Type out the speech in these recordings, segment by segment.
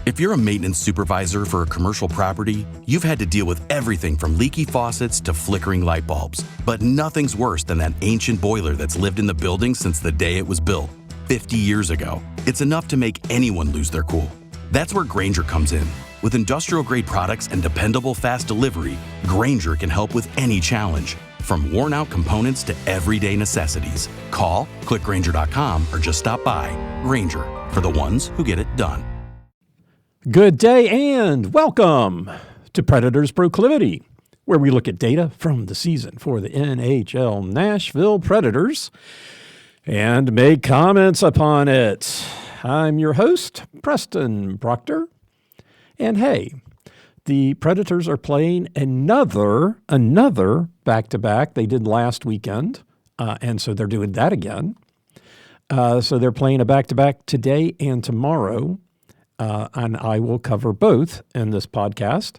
If you're a maintenance supervisor for a commercial property, you've had to deal with everything from leaky faucets to flickering light bulbs. But nothing's worse than that ancient boiler that's lived in the building since the day it was built, 50 years ago. It's enough to make anyone lose their cool. That's where Grainger comes in. With industrial-grade products and dependable fast delivery, Grainger can help with any challenge, from worn-out components to everyday necessities. Call, click Grainger.com, or just stop by. Grainger, for the ones who get it done. Good day and welcome to Predators Proclivity, where we look at data from the season for the NHL Nashville Predators and make comments upon it. I'm your host, Preston Proctor. And hey, the Predators are playing another back-to-back. They did last weekend, and so they're doing that again. So they're playing a back-to-back today and tomorrow. And I will cover both in this podcast.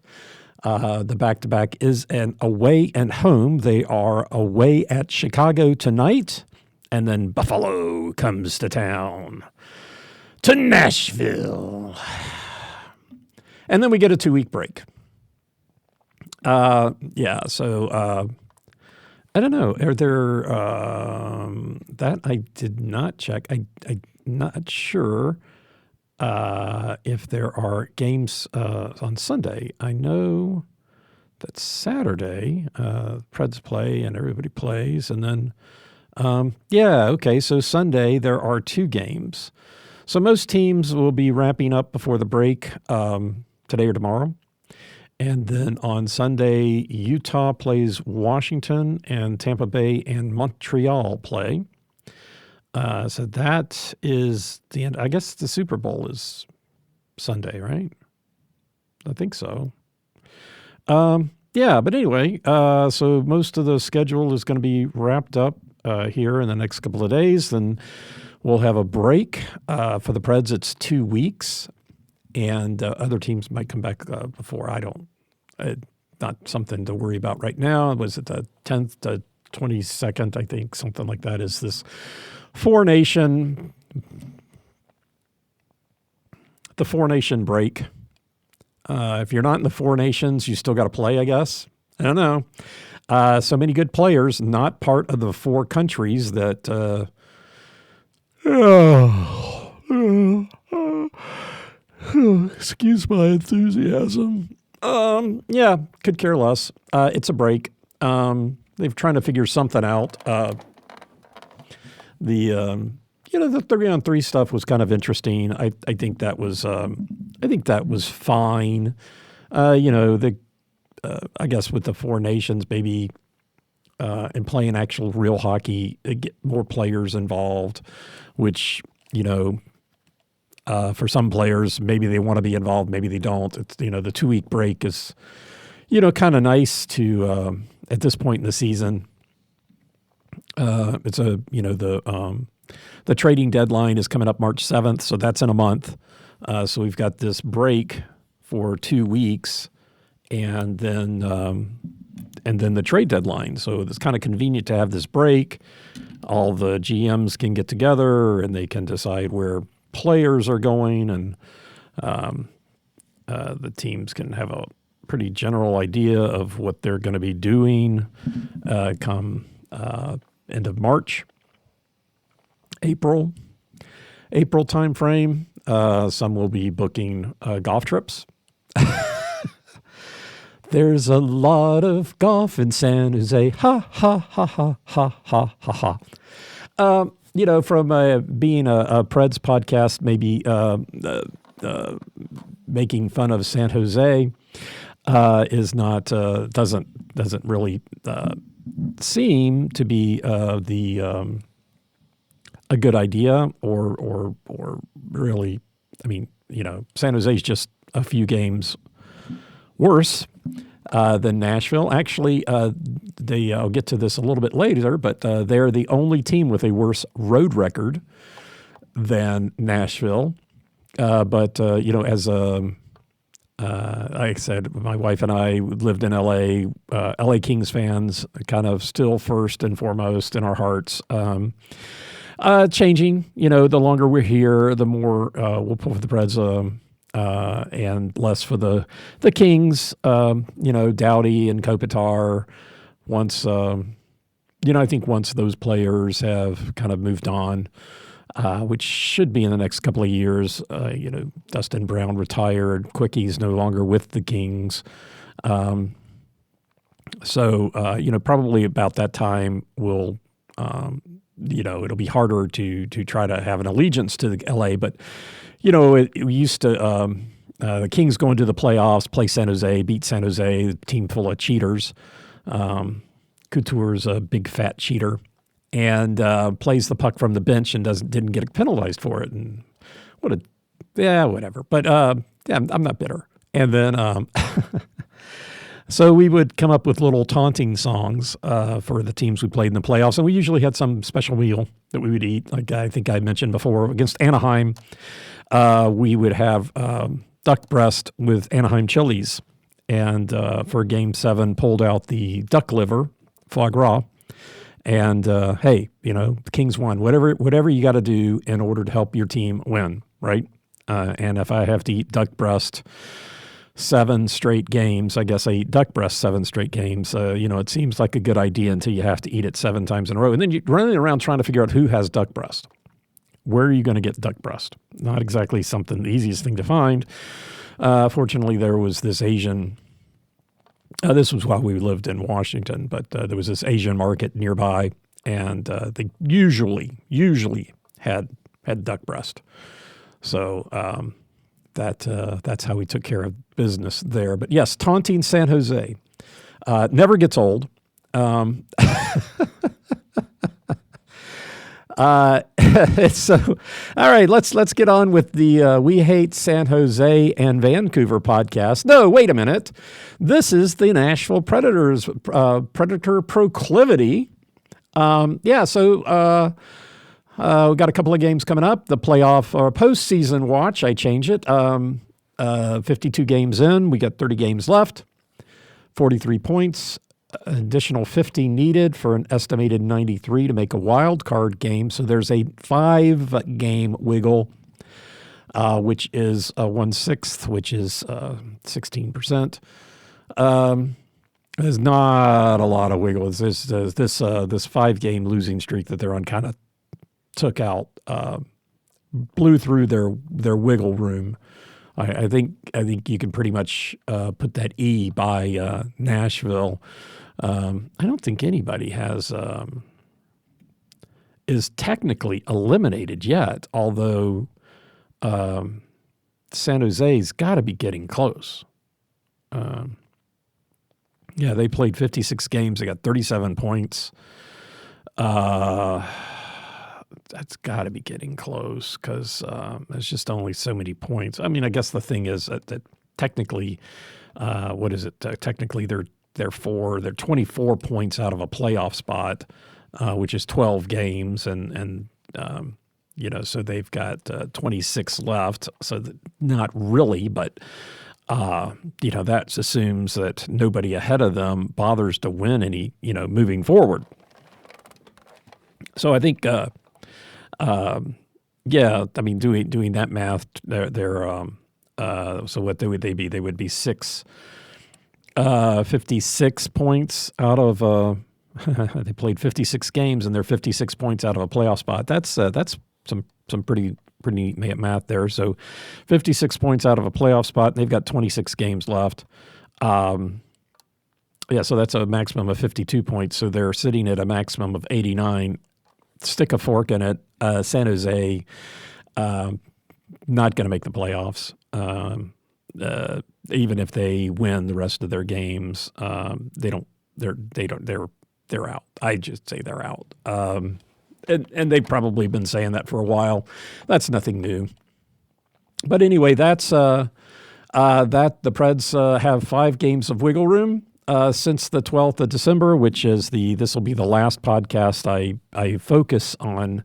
The back-to-back is an away and home. They are away at Chicago tonight, and then Buffalo comes to town, to Nashville. And then we get a 2-week break. So I don't know. Are there, that I did not check. I'm not sure. If there are games on Sunday. I know that Saturday, Preds play and everybody plays. And then, so Sunday there are 2 games. So most teams will be wrapping up before the break today or tomorrow. And then on Sunday, Utah plays Washington and Tampa Bay and Montreal play. So that is the end. I guess the Super Bowl is Sunday, right? I think so. But anyway, so most of the schedule is going to be wrapped up here in the next couple of days. Then we'll have a break. For the Preds, it's 2 weeks. And other teams might come back before. I don't. Not something to worry about right now. Was it the 10th to 22nd, I think, something like that is this the Four Nation break. If you're not in the Four Nations, you still got to play, I guess. I don't know. So many good players, not part of the 4 countries that. Excuse my enthusiasm. Could care less. It's a break. They're trying to figure something out. The 3-on-3 stuff was kind of interesting. I think that was fine. I guess with the 4 nations, maybe and playing actual real hockey, get more players involved, which for some players maybe they want to be involved, maybe they don't. It's the 2-week break is kind of nice to at this point in the season. It's the trading deadline is coming up March 7th, so that's in a month. So we've got this break for 2 weeks, and then the trade deadline. So it's kind of convenient to have this break. All the GMs can get together and they can decide where players are going, and the teams can have a pretty general idea of what they're going to be doing come end of March, April time frame. Some will be booking golf trips. There's a lot of golf in San Jose. Ha, ha, ha, ha, ha, ha, ha, ha. From being a Preds podcast, maybe making fun of San Jose is not doesn't really seem to be a good idea or really. I mean, San Jose is just a few games worse than Nashville. Actually, I'll get to this a little bit later, but they're the only team with a worse road record than Nashville. But as like I said, my wife and I lived in L.A. L.A. Kings fans, kind of still first and foremost in our hearts. Changing, the longer we're here, the more we'll pull for the Preds and less for the Kings. Doughty and Kopitar. Once I think once those players have kind of moved on, which should be in the next couple of years. Dustin Brown retired. Quickie's no longer with the Kings. Probably about that time we'll, it'll be harder to try to have an allegiance to the LA. But, we used to, the Kings go into the playoffs, play San Jose, beat San Jose, a team full of cheaters. Couture's a big fat cheater and plays the puck from the bench and didn't get penalized for it. And whatever. But I'm not bitter. And then so we would come up with little taunting songs for the teams we played in the playoffs. And we usually had some special meal that we would eat. Like I think I mentioned before, against Anaheim, we would have duck breast with Anaheim chilies. And for Game 7, pulled out the duck liver, foie gras. And, hey, the Kings won. Whatever you got to do in order to help your team win, right? And if I have to eat duck breast 7 straight games, I guess I eat duck breast 7 straight games. It seems like a good idea until you have to eat it 7 times in a row. And then you're running around trying to figure out who has duck breast. Where are you going to get duck breast? Not exactly the easiest thing to find. Fortunately, there was this Asian, this was while we lived in Washington, but there was this Asian market nearby, and they usually had duck breast. So that's how we took care of business there. But yes, taunting San Jose never gets old. So, all right, let's get on with the We Hate San Jose and Vancouver podcast. No, wait a minute. This is the Nashville Predators Predator Proclivity. We got a couple of games coming up. The playoff or postseason watch, I change it. 52 games in, we got 30 games left, 43 points. Additional 50 needed for an estimated 93 to make a wild card game. So there's a 5-game wiggle, which is 1/6, which is 16%. There's not a lot of wiggle. This 5-game losing streak that they're on kind of took out, blew through their wiggle room. I think you can pretty much put that E by Nashville. I don't think anybody is technically eliminated yet, although San Jose's got to be getting close. They played 56 games. They got 37 points. That's got to be getting close because there's just only so many points. I mean, I guess the thing is that technically, technically they're 24 points out of a playoff spot, which is 12 games, and so they've got 26 left. So not really, but that assumes that nobody ahead of them bothers to win any, moving forward. So I think. Doing that math, they're so what would they be? They would be 56 points out of they played 56 games and they're 56 points out of a playoff spot. That's some pretty neat math there. So 56 points out of a playoff spot. They've got 26 games left. So that's a maximum of 52 points. So they're sitting at a maximum of 89. Stick a fork in it. San Jose, not going to make the playoffs. Even if they win the rest of their games, they're out. I just say they're out. And they've probably been saying that for a while. That's nothing new. But anyway, that's that the Preds have 5 games of wiggle room. Since the 12th of December, which is this will be the last podcast I focus on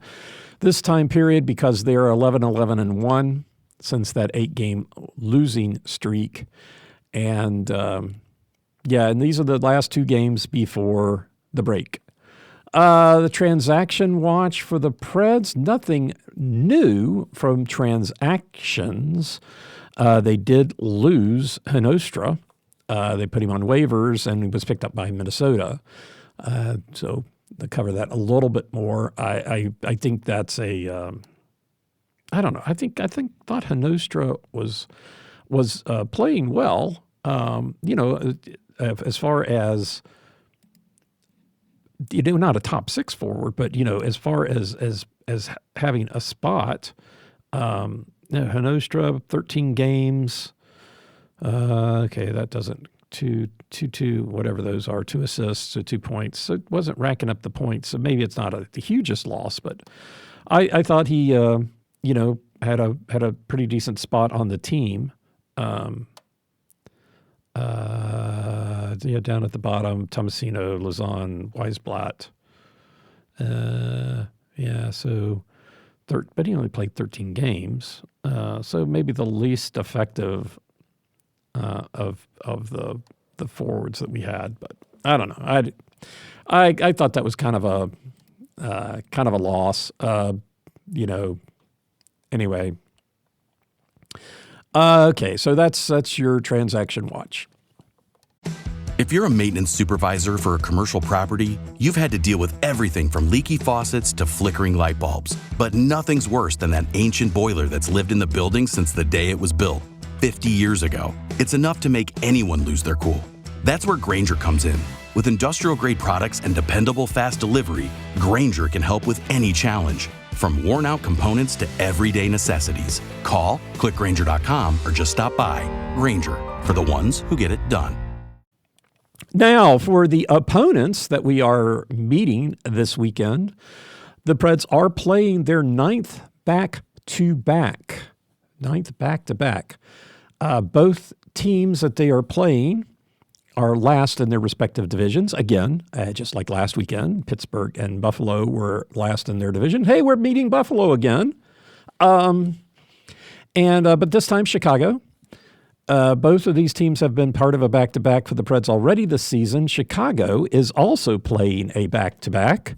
this time period because they're 11-11-1 since that 8-game losing streak. And and these are the last 2 games before the break. The transaction watch for the Preds, nothing new from transactions. They did lose Hinostra. They put him on waivers, and he was picked up by Minnesota. So to cover that a little bit more, I think that's a I don't know. I thought Hinostra was playing well. As far as not a top six forward, but as far as having a spot. Hinostra, 13 games. Okay, that doesn't two, whatever those are, 2 assists, so 2 points. So it wasn't racking up the points. So maybe it's not the hugest loss, but I thought he had a pretty decent spot on the team. Down at the bottom, Tomasino, Lazan, Weisblatt. But he only played 13 games, so maybe the least effective of the forwards that we had. But I don't know. I thought that was kind of a loss. Anyway. Okay, so that's your transaction watch. If you're a maintenance supervisor for a commercial property, you've had to deal with everything from leaky faucets to flickering light bulbs. But nothing's worse than that ancient boiler that's lived in the building since the day it was built, 50 years ago. It's enough to make anyone lose their cool. That's where Grainger comes in. With industrial-grade products and dependable fast delivery, Grainger can help with any challenge, from worn-out components to everyday necessities. Call, click Grainger.com, or just stop by. Grainger, for the ones who get it done. Now, for the opponents that we are meeting this weekend, the Preds are playing their ninth back-to-back. Both teams that they are playing are last in their respective divisions. Again, just like last weekend, Pittsburgh and Buffalo were last in their division. Hey, we're meeting Buffalo again. But this time, Chicago. Both of these teams have been part of a back-to-back for the Preds already this season. Chicago is also playing a back-to-back,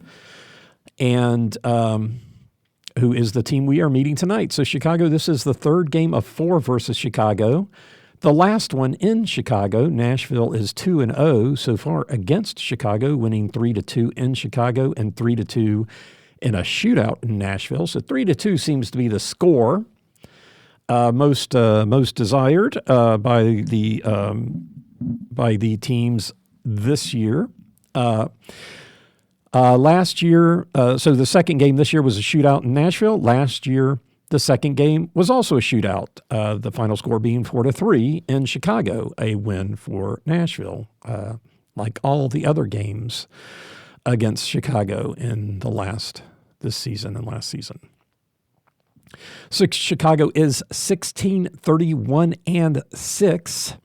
and who is the team we are meeting tonight. So Chicago, this is the third game of 4 versus Chicago. The last one in Chicago, Nashville is 2-0 so far against Chicago, winning 3-2 in Chicago and 3-2 in a shootout in Nashville. So 3-2 seems to be the score. Most desired by the teams this year. Last year, so the second game this year was a shootout in Nashville. Last year, the second game was also a shootout. The final score being 4-3 in Chicago, a win for Nashville, like all the other games against Chicago in this season and last season. So Chicago is 16-31-6.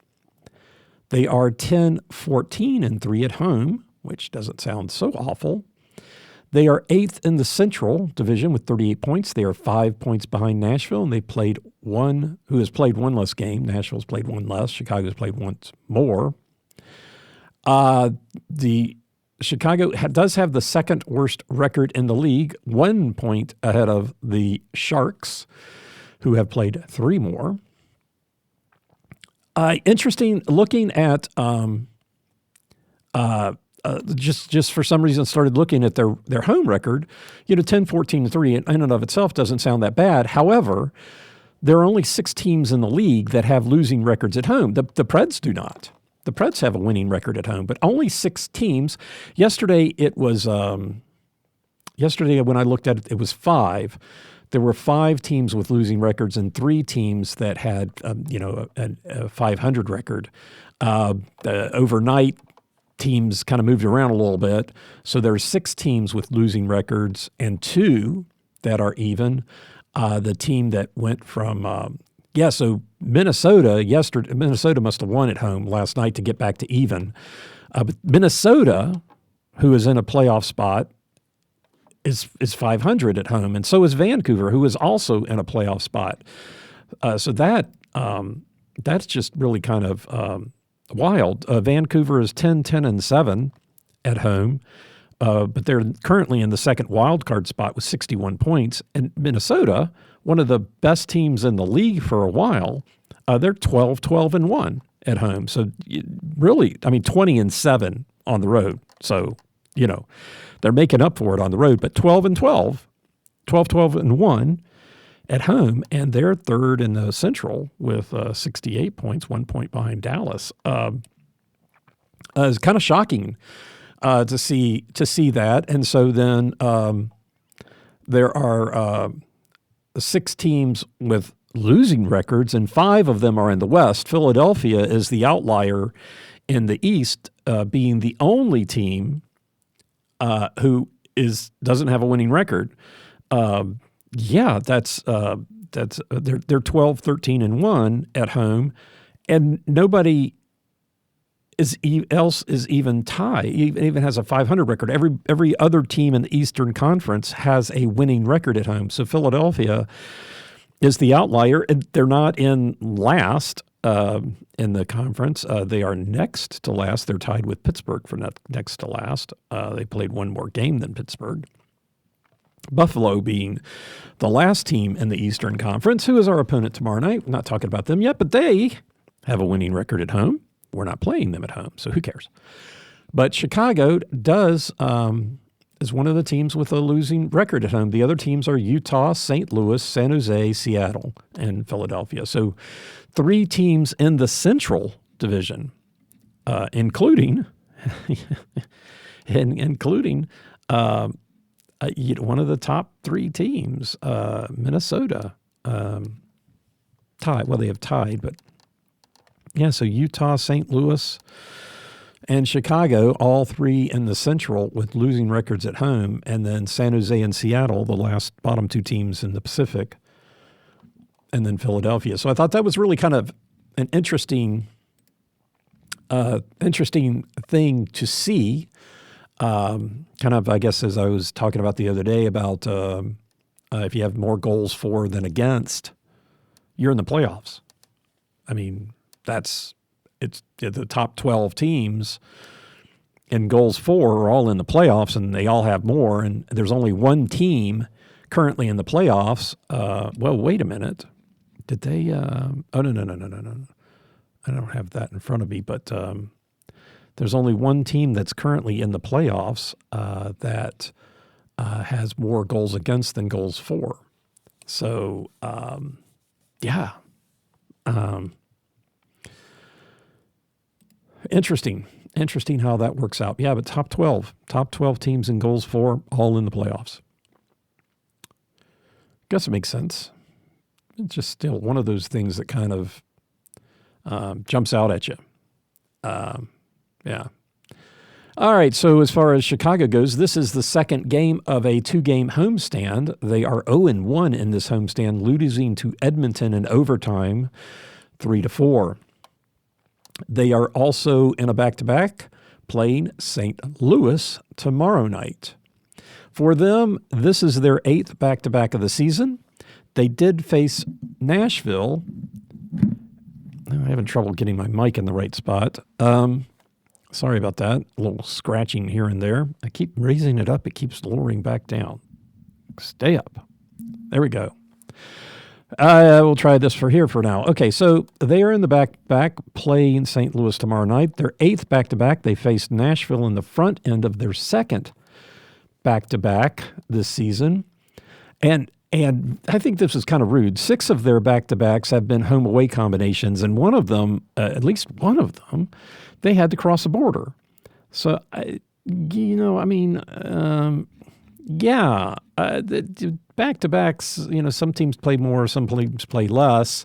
They are 10-14-3 at home, which doesn't sound so awful. They are 8th in the Central Division with 38 points. They are 5 points behind Nashville, and who has played one less game. Nashville's played one less. Chicago's played once more. Chicago does have the second worst record in the league, 1 point ahead of the Sharks, who have played 3 more. Interesting, looking at just for some reason started looking at their home record. 10-14-3 in and of itself doesn't sound that bad. However, there are only 6 teams in the league that have losing records at home. The Preds do not. The Preds have a winning record at home, but only 6 teams. Yesterday when I looked at it, it was 5. There were 5 teams with losing records and 3 teams that had a 500 record. Overnight, teams kind of moved around a little bit. So there's 6 teams with losing records and 2 that are even. The team that went from so Minnesota must have won at home last night to get back to even. But Minnesota, who is in a playoff spot, is 500 at home, and so is Vancouver, who is also in a playoff spot. So that's just really kind of wild. Vancouver is 10-10-7 at home, but they're currently in the second wild card spot with 61 points. And Minnesota, one of the best teams in the league for a while, they're 12-12-1 at home. So really, 20-7 on the road. So, they're making up for it on the road, but 12-12, 12-12-1 at home, and they're third in the Central with 68 points, 1 point behind Dallas. It's kind of shocking to see that. And so then there are 6 teams with losing records, and 5 of them are in the West. Philadelphia is the outlier in the East, being the only team who doesn't have a winning record. That's they're 12-13-1 at home, and nobody else is even tied. Even has a 500 record. Every other team in the Eastern Conference has a winning record at home. So Philadelphia is the outlier. They're not in last in the conference. They are next to last. They're tied with Pittsburgh for next to last. They played one more game than Pittsburgh. Buffalo being the last team in the Eastern Conference, who is our opponent tomorrow night. We're not talking about them yet, but they have a winning record at home. We're not playing them at home, so who cares? But Chicago is one of the teams with a losing record at home. The other teams are Utah, St. Louis, San Jose, Seattle, and Philadelphia. So 3 teams in the Central Division, including one of the top 3 teams, Minnesota, tied. Well, they have tied, but yeah, so Utah, St. Louis, and Chicago, all 3 in the Central with losing records at home, and then San Jose and Seattle, the bottom 2 teams in the Pacific, and then Philadelphia. So I thought that was really kind of an interesting thing to see. Kind of, I guess, as I was talking about the other day about if you have more goals for than against, you're in the playoffs. It's the top 12 teams in goals for are all in the playoffs, and they all have more. And there's only one team currently in the playoffs. Well, wait a minute. Did they? No. I don't have that in front of me, but there's only one team that's currently in the playoffs that has more goals against than goals for. So, yeah. Interesting how that works out. Yeah, but top 12 teams in goals for, all in the playoffs. Guess it makes sense. It's just still one of those things that kind of jumps out at you. Yeah. All right, so as far as Chicago goes, this is the second game of a 2-game homestand. They are 0-1 in this homestand, losing to Edmonton in overtime, 3-4. They are also in a back-to-back playing St. Louis tomorrow night. For them, this is their 8th back-to-back of the season. They did face Nashville. I'm having trouble getting my mic in the right spot. Sorry about that. A little scratching here and there. I keep raising it up. It keeps lowering back down. Stay up. There we go. We'll try this for now. Okay, so they are in the back playing St. Louis tomorrow night. Their 8th back-to-back. They faced Nashville in the front end of their 2nd back-to-back this season. And I think this is kind of rude. 6 of their back-to-backs have been home-away combinations, and one of them, at least one of them, they had to cross the border. So, the back-to-backs, some teams play more, some teams play less.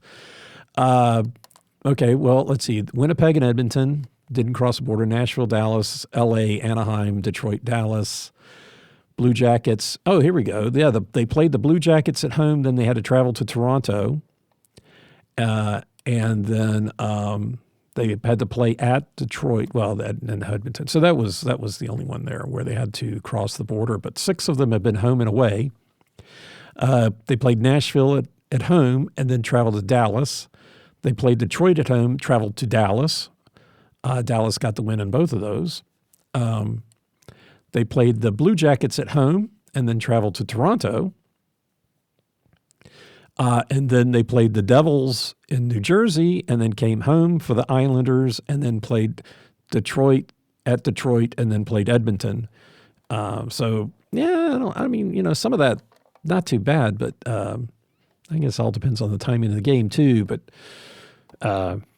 Okay, well, let's see. Winnipeg and Edmonton didn't cross the border. Nashville, Dallas, L.A., Anaheim, Detroit, Dallas. Blue Jackets. Oh, here we go. Yeah, they played the Blue Jackets at home. Then they had to travel to Toronto. And then they had to play at Detroit. Well, and Edmonton. So that was the only one there where they had to cross the border. But 6 of them have been home and away. They played Nashville at home and then traveled to Dallas. They played Detroit at home, traveled to Dallas. Dallas got the win in both of those. They played the Blue Jackets at home and then traveled to Toronto. And then they played the Devils in New Jersey and then came home for the Islanders and then played Detroit, and then played Edmonton. So, yeah, some of that, not too bad, but I guess all depends on the timing of the game too. But,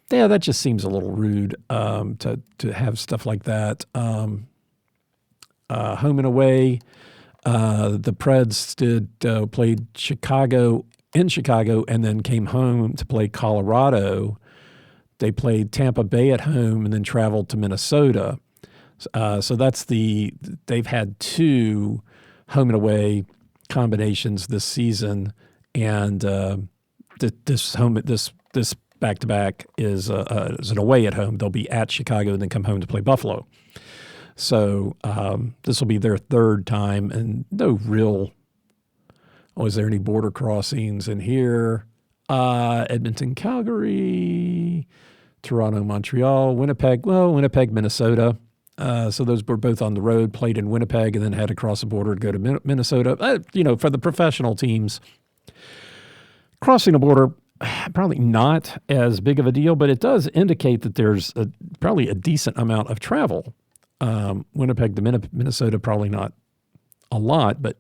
that just seems a little rude to have stuff like that. Home and away, the Preds played in Chicago and then came home to play Colorado. They played Tampa Bay at home and then traveled to Minnesota. So they've had 2 home and away combinations this season, and this back-to-back is an away at home. They'll be at Chicago and then come home to play Buffalo. So this will be their 3rd time, and no real. Is there any border crossings in here? Edmonton, Calgary, Toronto, Montreal, Winnipeg. Well, Winnipeg, Minnesota. So those were both on the road, played in Winnipeg, and then had to cross the border to go to Minnesota. For the professional teams, crossing the border, probably not as big of a deal, but it does indicate that there's probably a decent amount of travel. Winnipeg to Minnesota, probably not a lot, but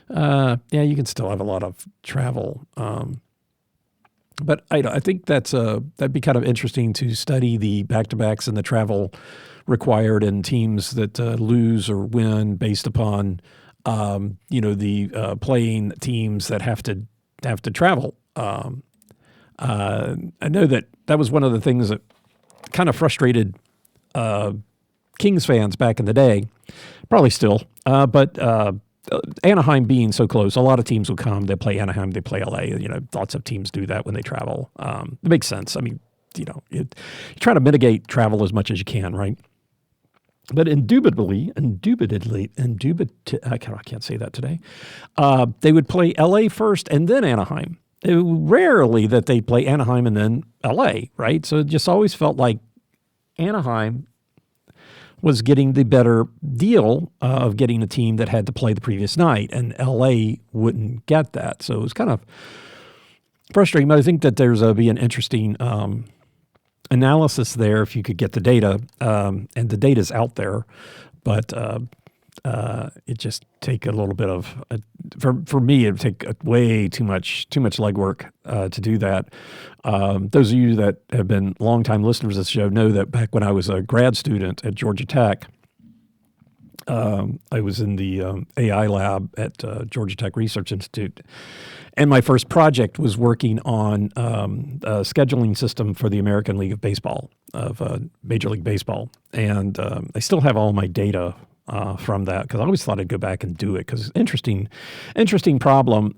you can still have a lot of travel. But I think that'd be kind of interesting to study the back-to-backs and the travel required in teams that lose or win based upon the playing teams that have to travel. I know that was one of the things that kind of frustrated Kings fans back in the day, probably still, but Anaheim being so close, a lot of teams will come, they play Anaheim, they play LA. Lots of teams do that when they travel. It makes sense. I mean, you try to mitigate travel as much as you can, right? But indubitably, I can't say that today. They would play LA first and then Anaheim. Rarely that they play Anaheim and then LA, right? So it just always felt like Anaheim was getting the better deal of getting a team that had to play the previous night, and LA wouldn't get that. So it was kind of frustrating, but I think that there's be an interesting analysis there if you could get the data, and the data's out there, but it just take a little bit of for me it would take way too much legwork to do that. Those of you that have been longtime listeners of the show know that back when I was a grad student at Georgia Tech, I was in the AI lab at Georgia Tech Research Institute, and my first project was working on a scheduling system for the American League of Baseball, of Major League Baseball, and I still have all my data from that, because I always thought I'd go back and do it, because interesting problem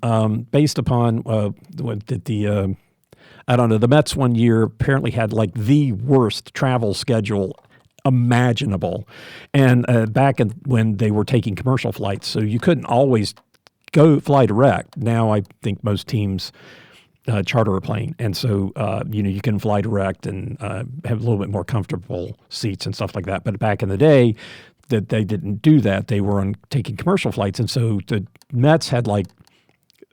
based upon the Mets one year apparently had like the worst travel schedule imaginable, and back when they were taking commercial flights, so you couldn't always go fly direct. Now I think most teams charter a plane, and so you can fly direct and have a little bit more comfortable seats and stuff like that. But back in the day, that they didn't do that. They were taking commercial flights, and so the Mets had like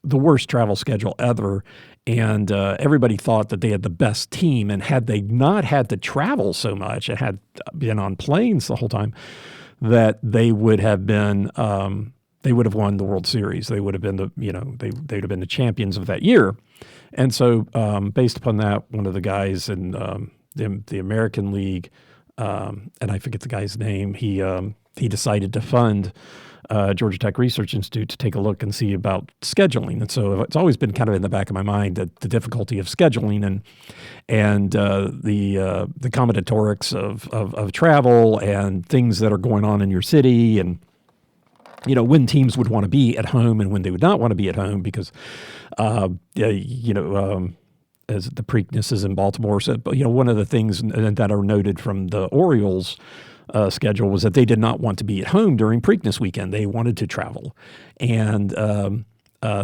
the worst travel schedule ever, and everybody thought that they had the best team, and had they not had to travel so much and had been on planes the whole time, that they would have been they would have won the World Series. They would have been they'd have been the champions of that year. And so based upon that, one of the guys in the American League, and I forget the guy's name, he decided to fund Georgia Tech Research Institute to take a look and see about scheduling. And so it's always been kind of in the back of my mind that the difficulty of scheduling and the combinatorics of travel and things that are going on in your city, and when teams would want to be at home and when they would not want to be at home, because as the Preakness is in Baltimore. So, one of the things that are noted from the Orioles schedule was that they did not want to be at home during Preakness weekend. They wanted to travel. And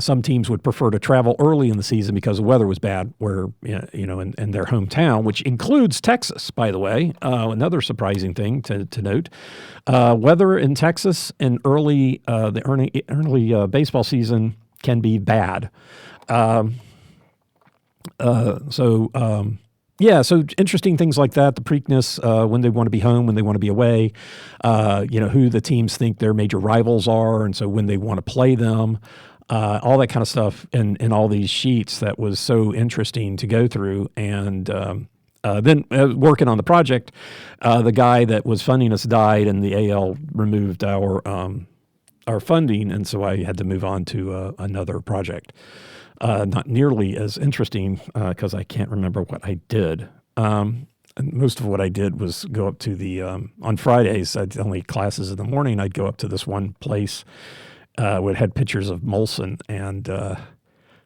some teams would prefer to travel early in the season because the weather was bad, where, in their hometown, which includes Texas, by the way. Another surprising thing to note. Weather in Texas in early baseball season can be bad. So interesting things like that, the Preakness, when they want to be home, when they want to be away, who the teams think their major rivals are, and so when they want to play them, all that kind of stuff in all these sheets that was so interesting to go through. And then working on the project, the guy that was funding us died, and the AL removed our funding, and so I had to move on to another project. Not nearly as interesting because I can't remember what I did. And most of what I did was go up to the, on Fridays, I'd only classes in the morning, I'd go up to this one place where it had pictures of Molson, and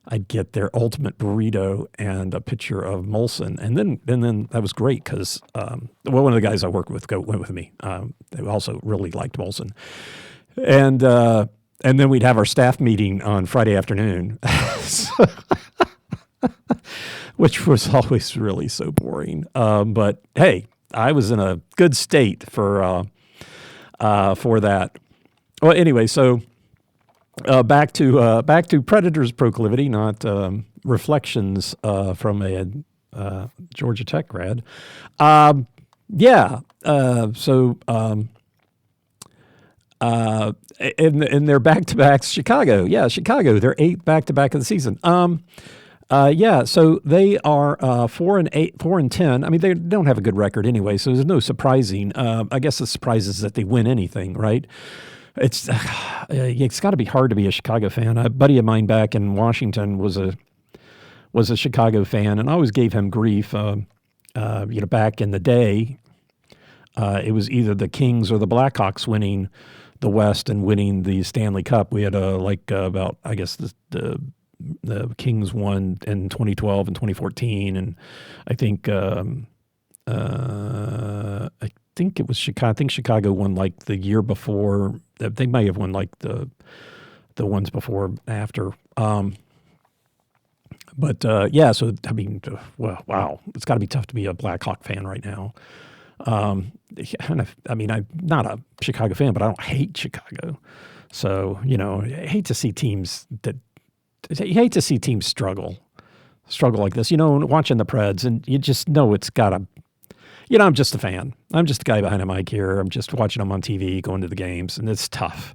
I'd get their ultimate burrito and a picture of Molson. And then that was great because, one of the guys I worked with went with me. They also really liked Molson. And then we'd have our staff meeting on Friday afternoon, which was always really so boring. But hey, I was in a good state for that. Well, anyway, so back to Predators proclivity, not reflections from a Georgia Tech grad. In their back-to-backs, Chicago, their 8th back-to-back of the season. So they are 4-8, 4-10. I mean, they don't have a good record anyway, so there's no surprising. I guess the surprise is that they win anything, right? It's got to be hard to be a Chicago fan. A buddy of mine back in Washington was a Chicago fan, and I always gave him grief. Back in the day, it was either the Kings or the Blackhawks winning the West and winning the Stanley Cup. We had about, I guess, the Kings won in 2012 and 2014, and I think it was Chicago. I think Chicago won like the year before. They may have won like the ones before after. So I mean, wow, it's got to be tough to be a Blackhawk fan right now. I'm not a Chicago fan, but I don't hate Chicago. So, I hate to see teams struggle like this, watching the Preds, and you just know it's gotta, I'm just a fan. I'm just the guy behind a mic here. I'm just watching them on TV, going to the games, and it's tough.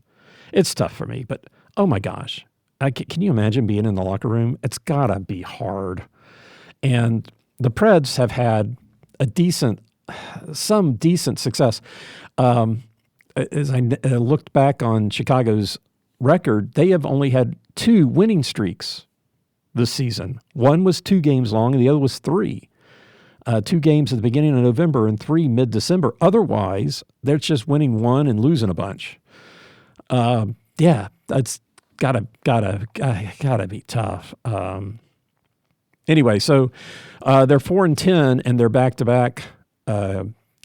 It's tough for me, but oh my gosh, can you imagine being in the locker room? It's gotta be hard. And the Preds have had some decent success. As I looked back on Chicago's record, they have only had 2 winning streaks this season. One was 2 games long, and the other was 3. 2 games at the beginning of November and 3 mid-December. Otherwise, they're just winning 1 and losing a bunch. That's gotta be tough. Anyway, so they're 4-10 and they're back-to-back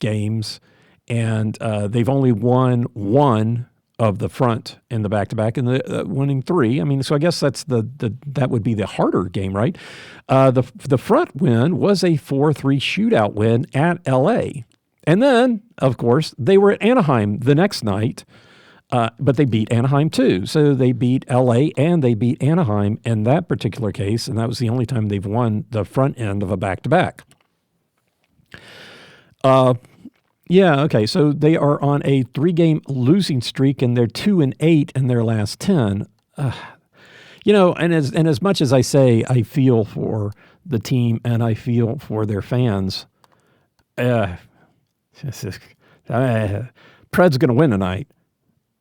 games, and they've only won 1 of the front in the back-to-back, and the winning 3. I mean, so I guess that's that would be the harder game, right? The front win was a 4-3 shootout win at L.A. And then, of course, they were at Anaheim the next night, but they beat Anaheim too. So they beat L.A. and they beat Anaheim in that particular case, and that was the only time they've won the front end of a back-to-back. Okay, so they are on a 3-game losing streak, and they're 2-8 in their last 10. And as much as I say I feel for the team and I feel for their fans, Pred's going to win tonight.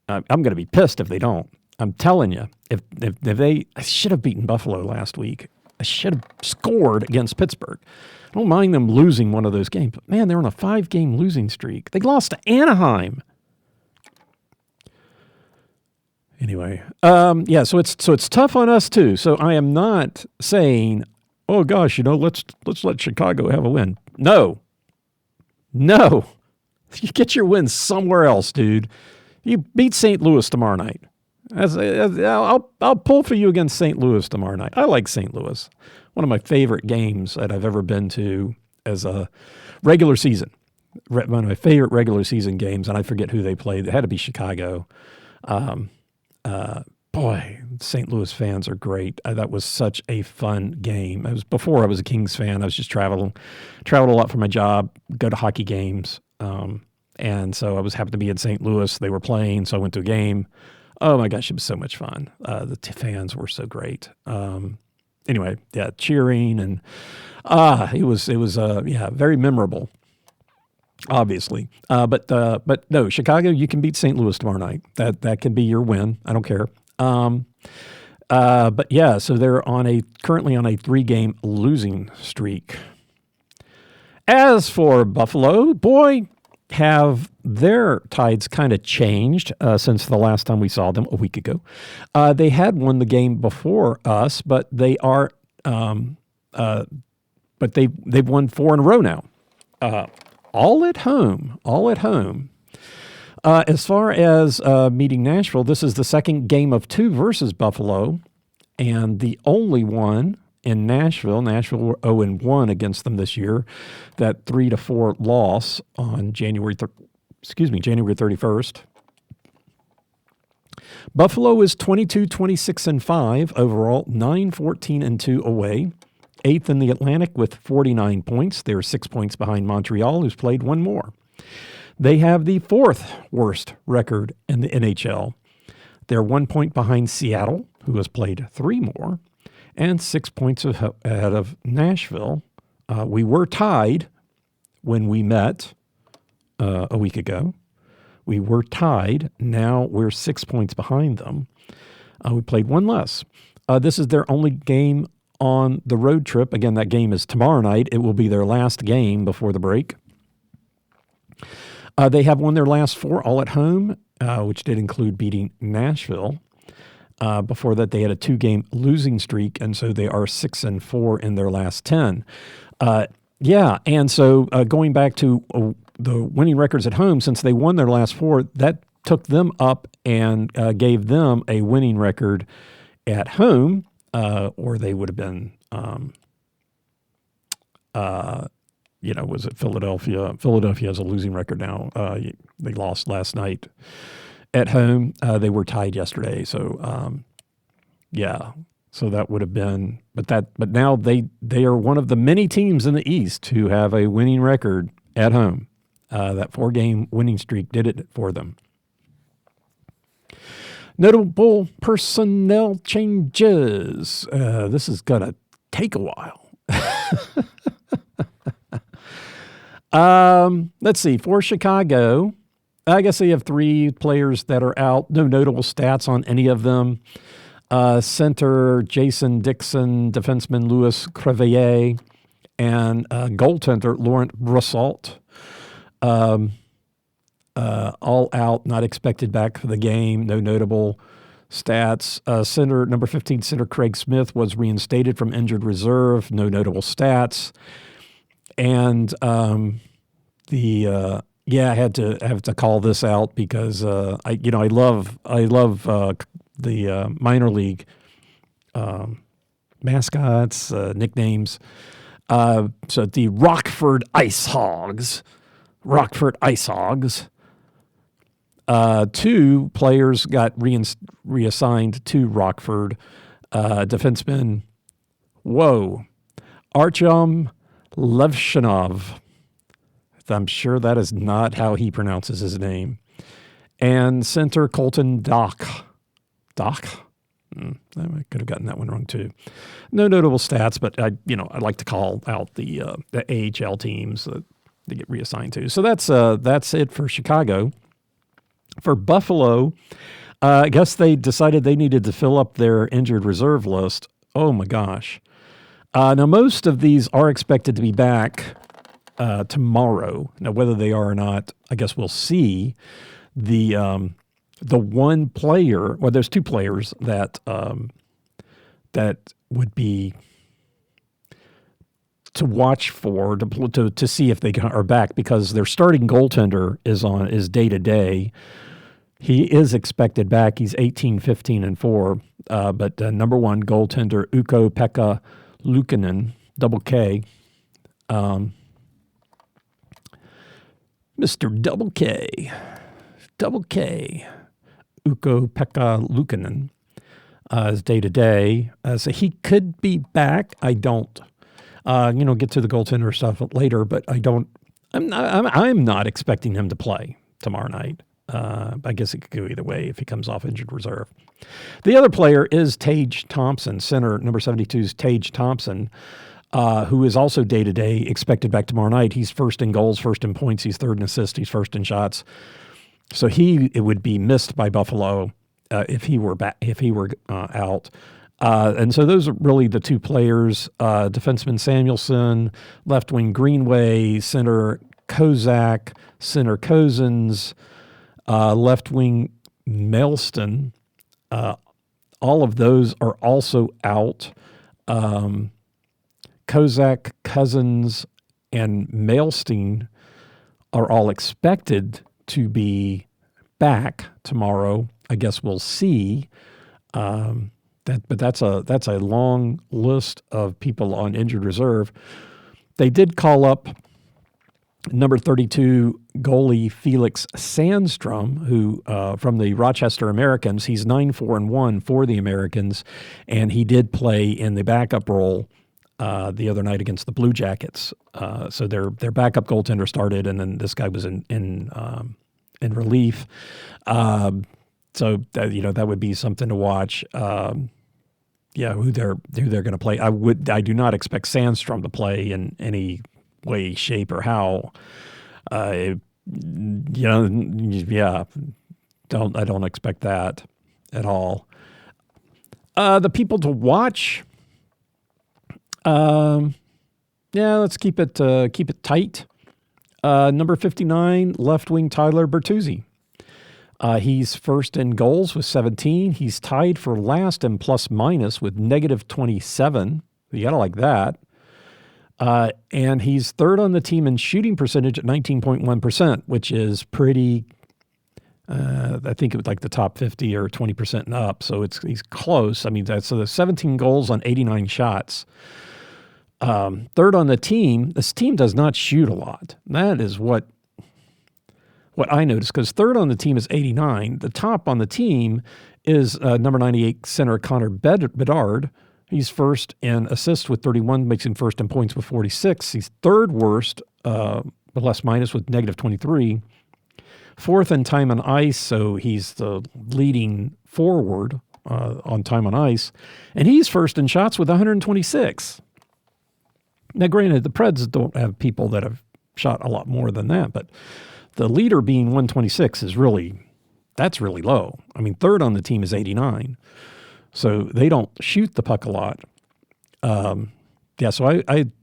I'm going to be pissed if they don't. I'm telling you, if I should have beaten Buffalo last week. I should have scored against Pittsburgh. I don't mind them losing one of those games, but man, they're on a 5-game losing streak. They lost to Anaheim. Anyway, so it's tough on us too. So I am not saying, oh gosh, let's let Chicago have a win. No, you get your win somewhere else, dude. You beat St. Louis tomorrow night. I'll pull for you against St. Louis tomorrow night. I like St. Louis. One of my favorite games that I've ever been to as a regular season. One of my favorite regular season games, and I forget who they played. It had to be Chicago. Boy, St. Louis fans are great. That was such a fun game. It was before I was a Kings fan. I was just traveled a lot for my job, go to hockey games. And so I was happened to be in St. Louis. They were playing, so I went to a game. Oh my gosh, it was so much fun. The fans were so great. Anyway, yeah, cheering and it was very memorable. Obviously, but no, Chicago, you can beat St. Louis tomorrow night. That can be your win. I don't care. But yeah, so they're currently on a 3-game losing streak. As for Buffalo, boy, have their tides kind of changed since the last time we saw them a week ago. They had won the game before us, but they've won 4 in a row now. All at home. As far as meeting Nashville, this is the second game of 2 versus Buffalo, and the only one in Nashville. Nashville were 0-1 against them this year. That 3-4 loss on January 31st. Buffalo is 22-26-5 overall, 9-14-2 away. 8th in the Atlantic with 49 points. They're 6 points behind Montreal, who's played 1 more. They have the 4th worst record in the NHL. They're 1 point behind Seattle, who has played 3 more, and 6 points ahead of Nashville. We were tied when we met a week ago. We were tied. Now we're 6 points behind them. We played 1 less. This is their only game on the road trip. Again, that game is tomorrow night. It will be their last game before the break. They have won their last 4 all at home, which did include beating Nashville. Before that, they had a 2-game losing streak, and so they are 6-4 in their last 10. And so going back to the winning records at home, since they won their last 4, that took them up and gave them a winning record at home. Or they would have been, was it Philadelphia? Philadelphia has a losing record now. They lost last night at home. They were tied yesterday. So, so that would have been, but now they are one of the many teams in the East who have a winning record at home. That 4-game winning streak did it for them. Notable personnel changes. This is going to take a while. Let's see. For Chicago, I guess they have 3 players that are out. No notable stats on any of them. Center Jason Dixon, defenseman Louis Crevier, and goaltender Laurent Brossolt. All out, not expected back for the game. No notable stats. Center number 15, center Craig Smith was reinstated from injured reserve. No notable stats. And I had to call this out because I love the minor league mascots, nicknames. So the Rockford Ice Hogs. 2 players got reassigned to Rockford. Defenseman, Artyom Levshinov. I'm sure that is not how he pronounces his name. And center Colton Dock. I could have gotten that one wrong too. No notable stats, but I like to call out the AHL teams that they get reassigned to. So that's it for Chicago. For Buffalo, I guess they decided they needed to fill up their injured reserve list. Oh my gosh. Now most of these are expected to be back tomorrow. Now whether they are or not, I guess we'll see. The one player, well, there's 2 players that would be to watch for to see if they are back, because their starting goaltender is day to day. He is expected back. He's 18-15-4. But number 1 goaltender Ukko-Pekka Luukkonen, double K. Mr. Double K. Ukko-Pekka Luukkonen as day-to-day. So he could be back. I don't, get to the goaltender stuff later, but I'm not expecting him to play tomorrow night. I guess it could go either way if he comes off injured reserve. The other player is Tage Thompson, center number 72's Tage Thompson, who is also day-to-day, expected back tomorrow night. He's first in goals, first in points, he's third in assists, he's first in shots. So it would be missed by Buffalo if he were out. And so those are really the two players, defenseman Samuelson, left wing Greenway, center Kozak, center Cozens, left wing Mailston. All of those are also out. Kozak, Cousins, and Mailstein are all expected to be back tomorrow. I guess we'll see. But that's a long list of people on injured reserve. They did call up number 32 goalie Felix Sandstrom, who from the Rochester Americans. He's 9-4-1 for the Americans, and he did play in the backup role the other night against the Blue Jackets. So their backup goaltender started, and then this guy was in relief. So that would be something to watch. Who they're going to play. I do not expect Sandstrom to play in any way, shape, or how. I don't expect that at all. The people to watch. Let's keep it tight. Number 59, left wing Tyler Bertuzzi. He's first in goals with 17. He's tied for last in plus minus with negative 27. You got to like that. And he's third on the team in shooting percentage at 19.1%, which is pretty, I think it was like the top 50 or 20% and up. So he's close. I mean, so the 17 goals on 89 shots. Third on the team. This team does not shoot a lot. That is what I noticed, because third on the team is 89. The top on the team is number 98 center Connor Bedard. He's first in assists with 31, makes him first in points with 46. He's third worst, plus minus with negative 23. Fourth in time on ice, so he's the leading forward on time on ice. And he's first in shots with 126. Now, granted, the Preds don't have people that have shot a lot more than that, but the leader being 126 that's really low. I mean, third on the team is 89. So they don't shoot the puck a lot. So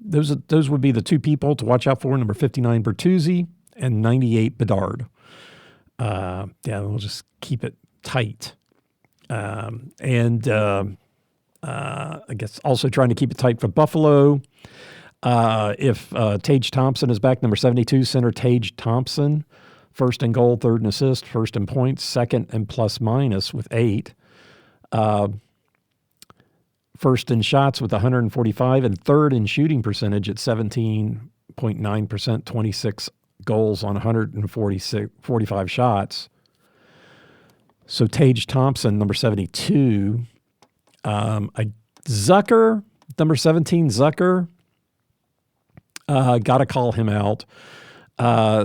those would be the two people to watch out for, number 59 Bertuzzi and 98 Bedard. We'll just keep it tight. I guess also trying to keep it tight for Buffalo. If Tage Thompson is back, number 72, center Tage Thompson, first in goal, third in assist, first in points, second in plus minus with 8. First in shots with 145, and third in shooting percentage at 17.9%, 26 goals on 145 shots. So Tage Thompson, number 72. Zucker, number 17, Zucker. Got to call him out.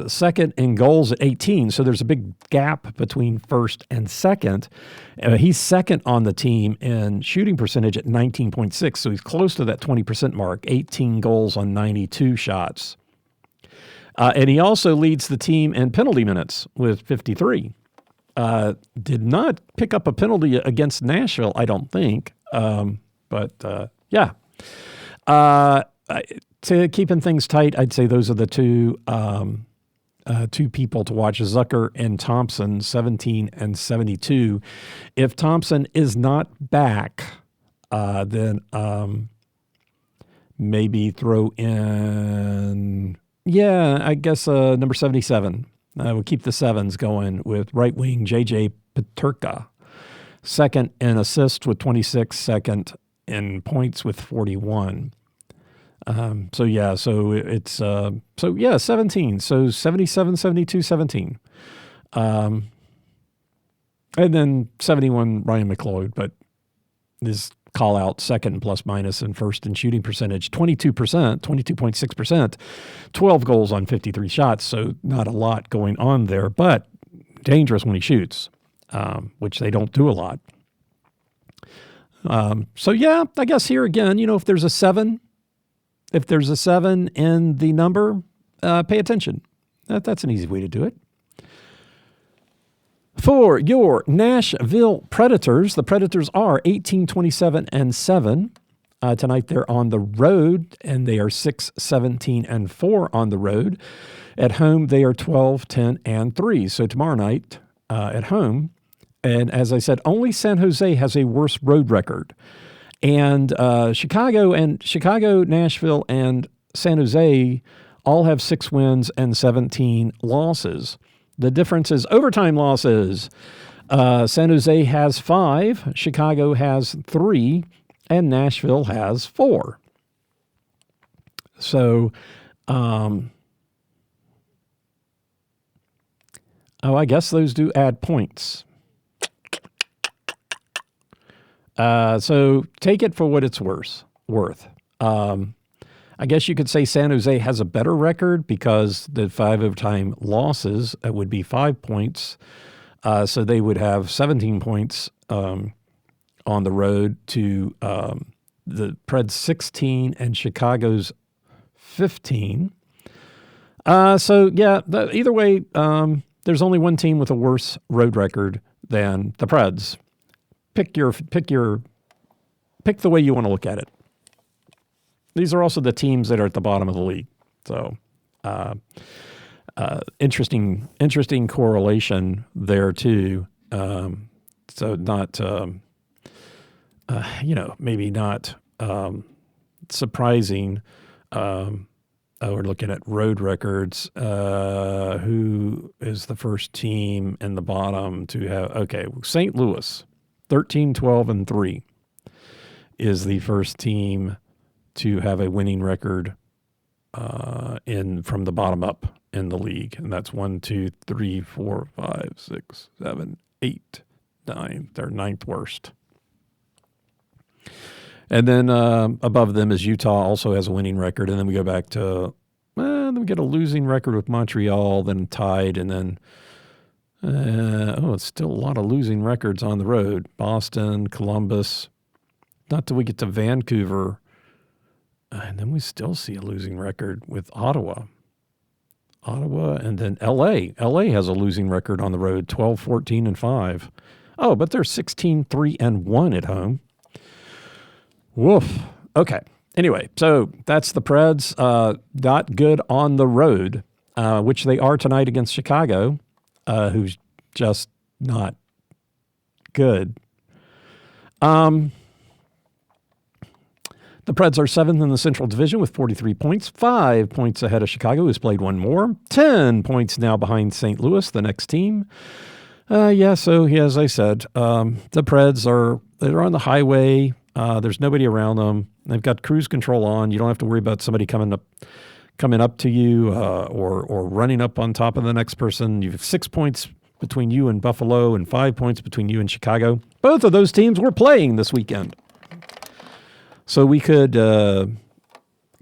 Second in goals at 18, so there's a big gap between first and second. He's second on the team in shooting percentage at 19.6, so he's close to that 20% mark, 18 goals on 92 shots. And he also leads the team in penalty minutes with 53. Did not pick up a penalty against Nashville, I don't think. To keeping things tight, I'd say those are the two people to watch: Zucker and Thompson, 17 and 72. If Thompson is not back, then maybe throw in, I guess number 77. We'll keep the sevens going with right wing JJ Peterka, second in assists with 26, second in points with 41. So it's 17. So 77, 72, 17. And then 71, Ryan McLeod. But is call out second plus minus and first in shooting percentage, 22%, 22.6%, 12 goals on 53 shots. So not a lot going on there, but dangerous when he shoots, which they don't do a lot. So yeah, I guess here again, if there's a 7 in the number, pay attention. That's an easy way to do it. For your Nashville Predators, the Predators are 18-27-7. Tonight they're on the road, and they are 6-17-4 on the road. At home, they are 12-10-3. So tomorrow night at home, and as I said, only San Jose has a worse road record. And Chicago, Nashville, and San Jose all have 6 wins and 17 losses. The difference is overtime losses. San Jose has 5, Chicago has 3, and Nashville has 4. So, I guess those do add points. So take it for what it's worth. I guess you could say San Jose has a better record because the 5 overtime losses would be 5 points. So they would have 17 points on the road to the Preds 16 and Chicago's 15. So yeah, either way, there's only one team with a worse road record than the Preds. Pick the way you want to look at it. These are also the teams that are at the bottom of the league. So, interesting correlation there too. So not, maybe not surprising. We're looking at road records. Who is the first team in the bottom to have? Okay, St. Louis, 13-12-3 is the first team to have a winning record from the bottom up in the league. And that's 1, 2, 3, 4, 5, 6, 7, 8, 9. They're 9th worst. And then above them is Utah, also has a winning record. And then we go back to, then we get a losing record with Montreal, then tied, and then, it's still a lot of losing records on the road. Boston, Columbus, not till we get to Vancouver. And then we still see a losing record with Ottawa, and then L.A. L.A. has a losing record on the road, 12-14-5. Oh, but they're 16-3-1 at home. Woof. Okay. Anyway, so that's the Preds. Not good on the road, which they are tonight against Chicago, who's just not good. The Preds are 7th in the Central Division with 43 points, 5 points ahead of Chicago, who's played one more, 10 points now behind St. Louis, the next team. So as I said, the Preds they're on the highway. There's nobody around them. They've got cruise control on. You don't have to worry about somebody coming up to you or running up on top of the next person. You have 6 points between you and Buffalo and 5 points between you and Chicago. Both of those teams were playing this weekend. So we could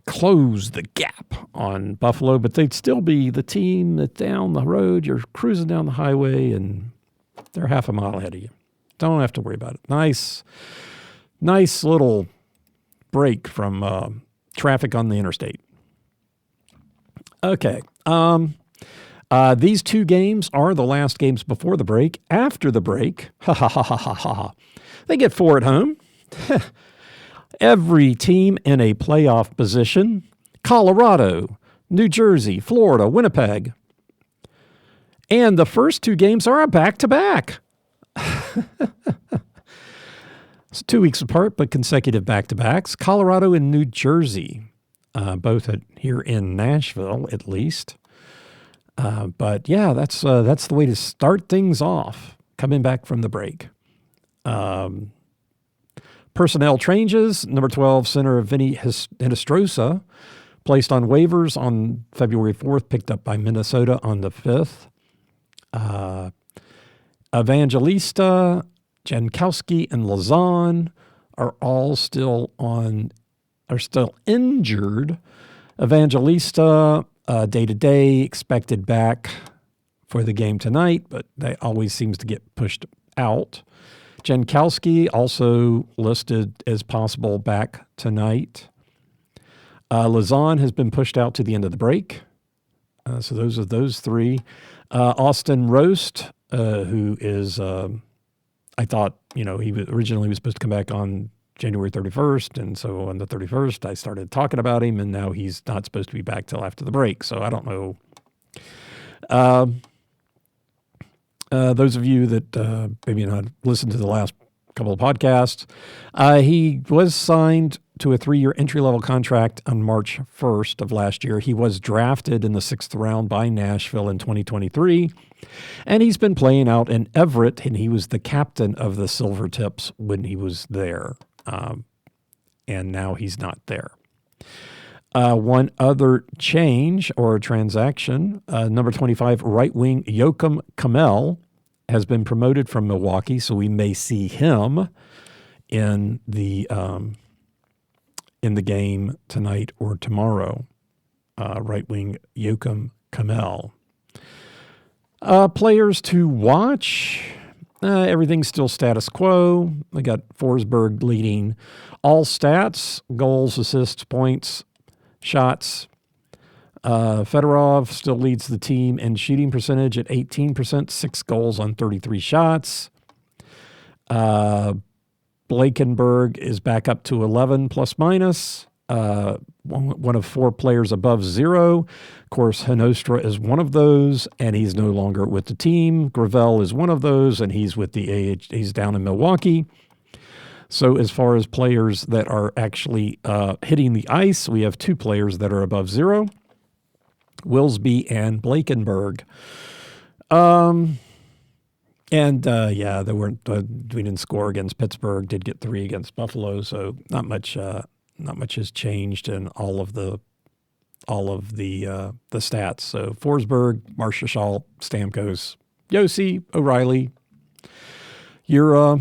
close the gap on Buffalo, but they'd still be the team that down the road, you're cruising down the highway, and they're half a mile ahead of you. Don't have to worry about it. Nice little break from traffic on the interstate. Okay. These 2 games are the last games before the break. After the break, they get 4 at home. Every team in a playoff position: Colorado, New Jersey, Florida, Winnipeg. And the first 2 games are a back-to-back. It's 2 weeks apart, but consecutive back-to-backs. Colorado and New Jersey, both here in Nashville, at least. But yeah, that's the way to start things off, coming back from the break. Personnel changes. Number 12, center Vinny Hinostroza, placed on waivers on February 4th, picked up by Minnesota on the 5th. Evangelista, Jankowski, and Lazan are still injured. Evangelista, day-to-day, expected back for the game tonight, but that always seems to get pushed out. Jankowski also listed as possible back tonight. Lazan has been pushed out to the end of the break. So those are those three. Austin Roast, who is, I thought, he originally was supposed to come back on January 31st. And so on the 31st, I started talking about him, and now he's not supposed to be back till after the break. So I don't know. Those of you that maybe not listened to the last couple of podcasts, he was signed to a 3-year entry-level contract on March 1st of last year. He was drafted in the 6th round by Nashville in 2023, and he's been playing out in Everett, and he was the captain of the Silvertips when he was there, and now he's not there. One other change or transaction, number 25 right wing Joachim Kamel has been promoted from Milwaukee, so we may see him in the game tonight or tomorrow. Right wing Joachim Kamel. Players to watch. Everything's still status quo. We got Forsberg leading all stats: goals, assists, points, shots. Fedorov still leads the team in shooting percentage at 18%, 6 goals on 33 shots. Blankenberg is back up to 11 plus minus. One of 4 players above 0. Of course, Hinostra is one of those, and he's no longer with the team. Gravel is one of those, and he's with the he's down in Milwaukee. So as far as players that are actually hitting the ice, we have 2 players that are above 0, Wilsby and Blankenberg. There weren't. We didn't score against Pittsburgh. Did get 3 against Buffalo, so not much has changed in all of the stats. So Forsberg, Marchessault, Stamkos, Yossi, O'Reilly. Your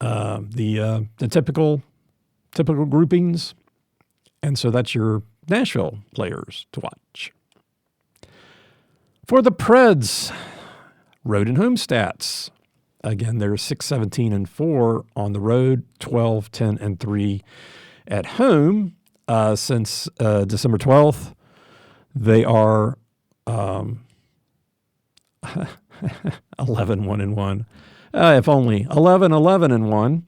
the typical groupings, and so that's your Nashville players to watch. For the Preds, road and home stats. Again, they're 6-17-4 on the road, 12-10-3 at home. Since December 12th, they are 11-1-1. If only 11-11-1.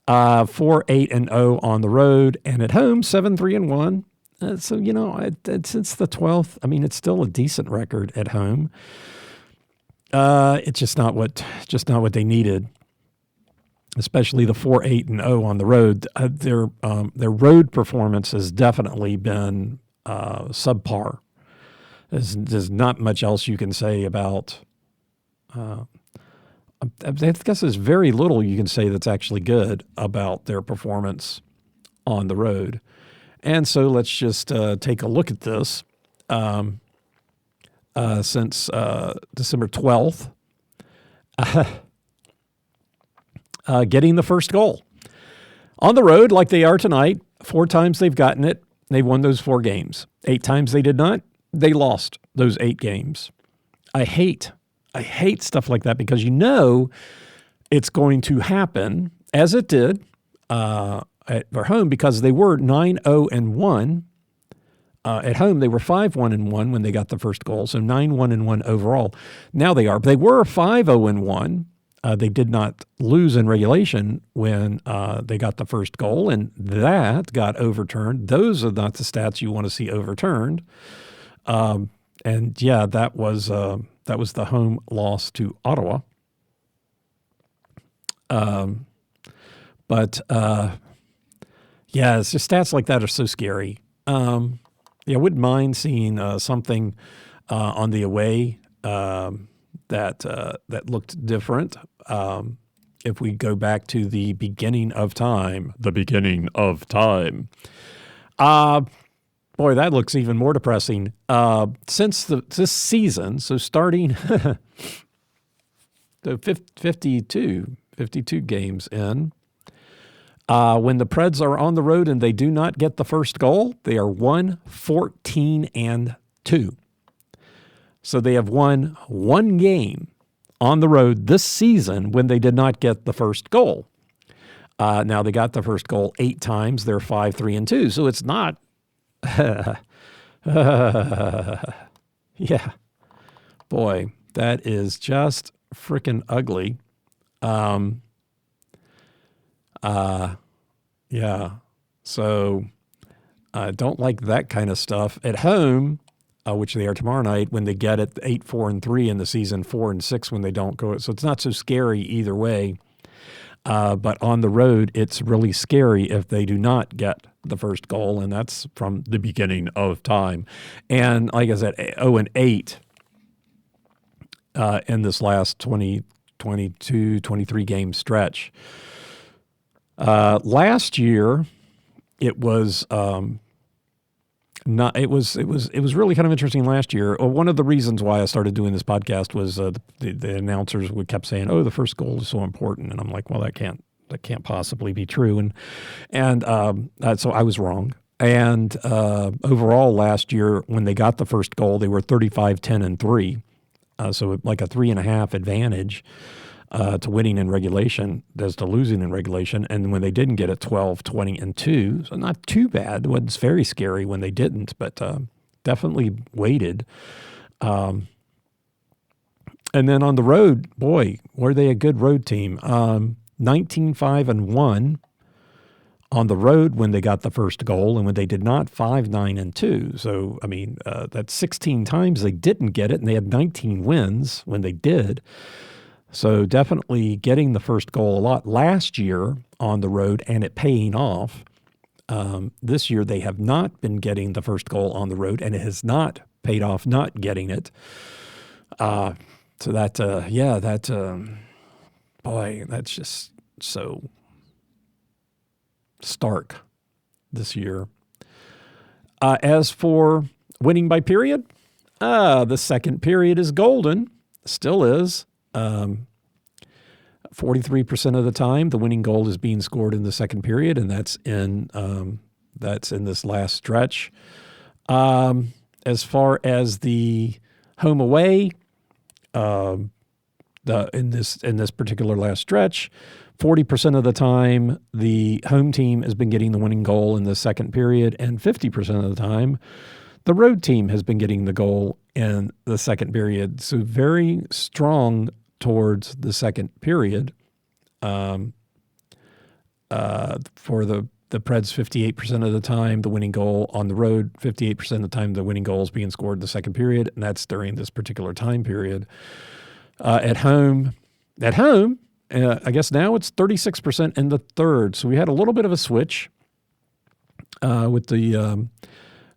4-8-0 on the road, and at home 7-3-1. So since the 12th, I mean, it's still a decent record at home. It's just not what they needed, especially the 4-8-0 on the road. Their road performance has definitely been subpar. There's not much else you can say about. I guess there's very little you can say that's actually good about their performance on the road. And so let's just take a look at this. Since December 12th, getting the first goal. On the road, like they are tonight, 4 times they've gotten it. They've won those 4 games. 8 times they did not. They lost those 8 games. I hate stuff like that because it's going to happen, as it did at their home, because they were 9-0-1. At home, they were 5-1-1 when they got the first goal, so 9-1-1 overall. Now they were 5-0-1. They did not lose in regulation when they got the first goal, and that got overturned. Those are not the stats you want to see overturned. That was the home loss to Ottawa. It's just stats like that are so scary. I wouldn't mind seeing something on the away that looked different. If we go back to the beginning of time. Boy, that looks even more depressing. Since this season, so starting the 52 games in, When the Preds are on the road and they do not get the first goal, they are 1-14-2. So they have won one game on the road this season when they did not get the first goal. Now they got the first goal 8 times. They're 5-3-2. So it's not. Yeah. Boy, that is just freaking ugly. Yeah. So I don't like that kind of stuff. At home, which they are tomorrow night, when they get it 8-4-3 in the season, 4-6 when they don't go. So it's not so scary either way. But on the road, it's really scary if they do not get the first goal, and that's from the beginning of time. And like I said, 0-8 in this last 22, 23 game stretch. Last year, it was not. It was really kind of interesting last year. One of the reasons why I started doing this podcast was the announcers kept saying, "Oh, the first goal is so important," and I'm like, "Well, that can't possibly be true." And so I was wrong. And overall, last year when they got the first goal, they were 35-10-3, so like a 3.5 advantage. To winning in regulation as to losing in regulation. And when they didn't get it, 12-20-2. So not too bad. It was very scary when they didn't, but definitely waited. And then on the road, boy, were they a good road team. 19-5-1 on the road when they got the first goal, and when they did not, 5-9-2. So, I mean, that's 16 times they didn't get it, and they had 19 wins when they did. So definitely getting the first goal a lot last year on the road and it paying off. This year they have not been getting the first goal on the road, and it has not paid off not getting it. So boy, that's just so stark this year. As for winning by period, the second period is golden, still is. 43% of the time, the winning goal is being scored in the second period, and that's in this last stretch. As far as the home away, in this particular last stretch, 40% of the time, the home team has been getting the winning goal in the second period, and 50% of the time, the road team has been getting the goal in the second period. So very strong towards the second period. For the Preds, 58% of the time, the winning goal on the road, 58% of the time, the winning goal is being scored in the second period, and that's during this particular time period. At home, I guess now it's 36% in the third. So we had a little bit of a switch with the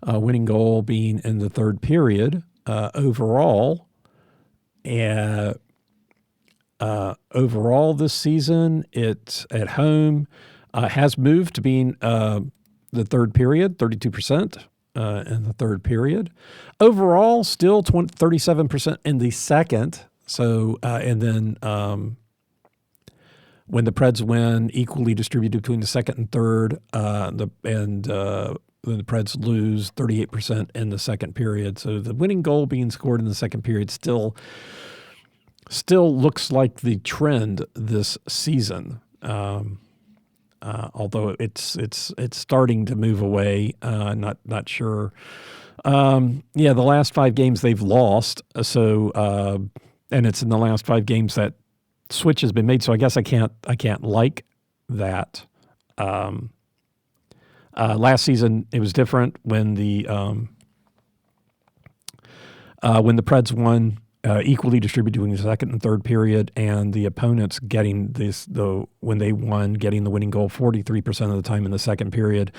winning goal being in the third period overall. Overall this season, it's at home has moved to being the third period, 32% in the third period. Overall, still 37% in the second. So, and then when the Preds win, equally distributed between the second and third, when the Preds lose, 38% in the second period. So the winning goal being scored in the second period still looks like the trend this season. Although it's starting to move away, not sure. The last 5 games they've lost. So and it's in the last 5 games that switch has been made. So I guess I can't like that. Last season it was different when the Preds won. Equally distributed between the second and third period, and the opponents getting when they won, getting the winning goal 43% of the time in the second period.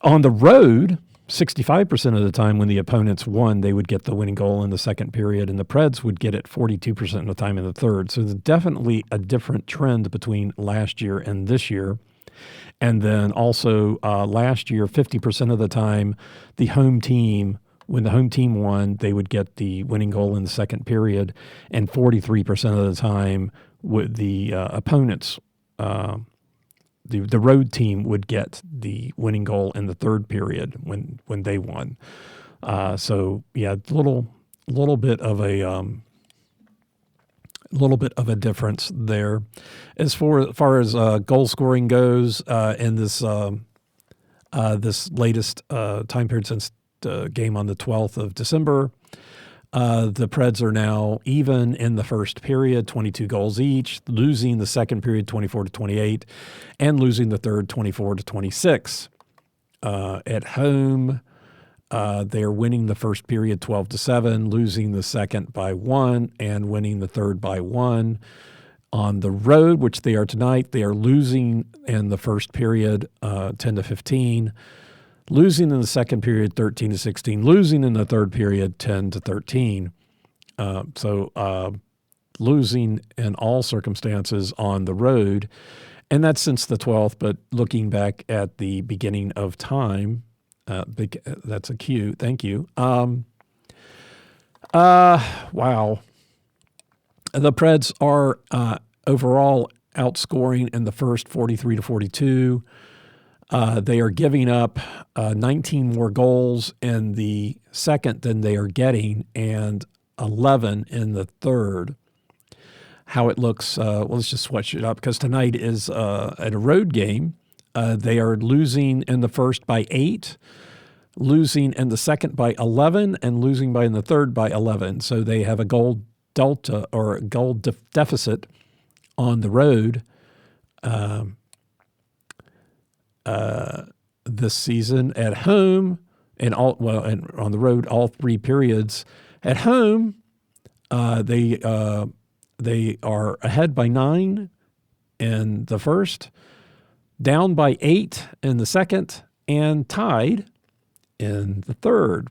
On the road, 65% of the time when the opponents won, they would get the winning goal in the second period, and the Preds would get it 42% of the time in the third. So there's definitely a different trend between last year and this year. And then also last year, 50% of the time, the home team, when the home team won, they would get the winning goal in the second period, and 43% of the time, with the opponents, the road team would get the winning goal in the third period when they won. So yeah, little bit of a difference there. As far as goal scoring goes, in this latest time period since the game on the 12th of December, the Preds are now even in the first period, 22 goals each, losing the second period 24-28, and losing the third 24-26. At home, they're winning the first period 12-7, losing the second by 1, and winning the third by 1. On the road, which they are tonight, they are losing in the first period 10-15, losing in the second period 13-16, losing in the third period 10-13. So losing in all circumstances on the road, and that's since the 12th. But looking back at the beginning of time, that's a cue. Thank you. Wow. The Preds are overall outscoring in the first 43-42. They are giving up 19 more goals in the second than they are getting, and 11 in the third. How it looks, let's just switch it up, because tonight is at a road game. They are losing in the first by 8, losing in the second by 11, and losing in the third by 11. So they have a goal delta or a goal deficit on the road this season. At home, and on the road, all three periods. At home, they are ahead by 9 in the first, down by 8 in the second, and tied in the third.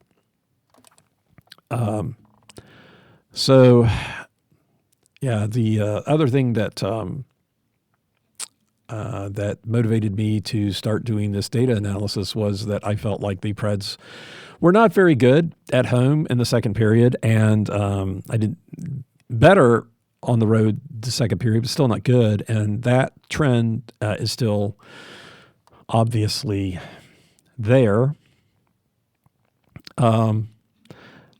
So, yeah, the other thing that that motivated me to start doing this data analysis was that I felt like the Preds were not very good at home in the second period, and I did better on the road the second period, but still not good. And that trend is still obviously there.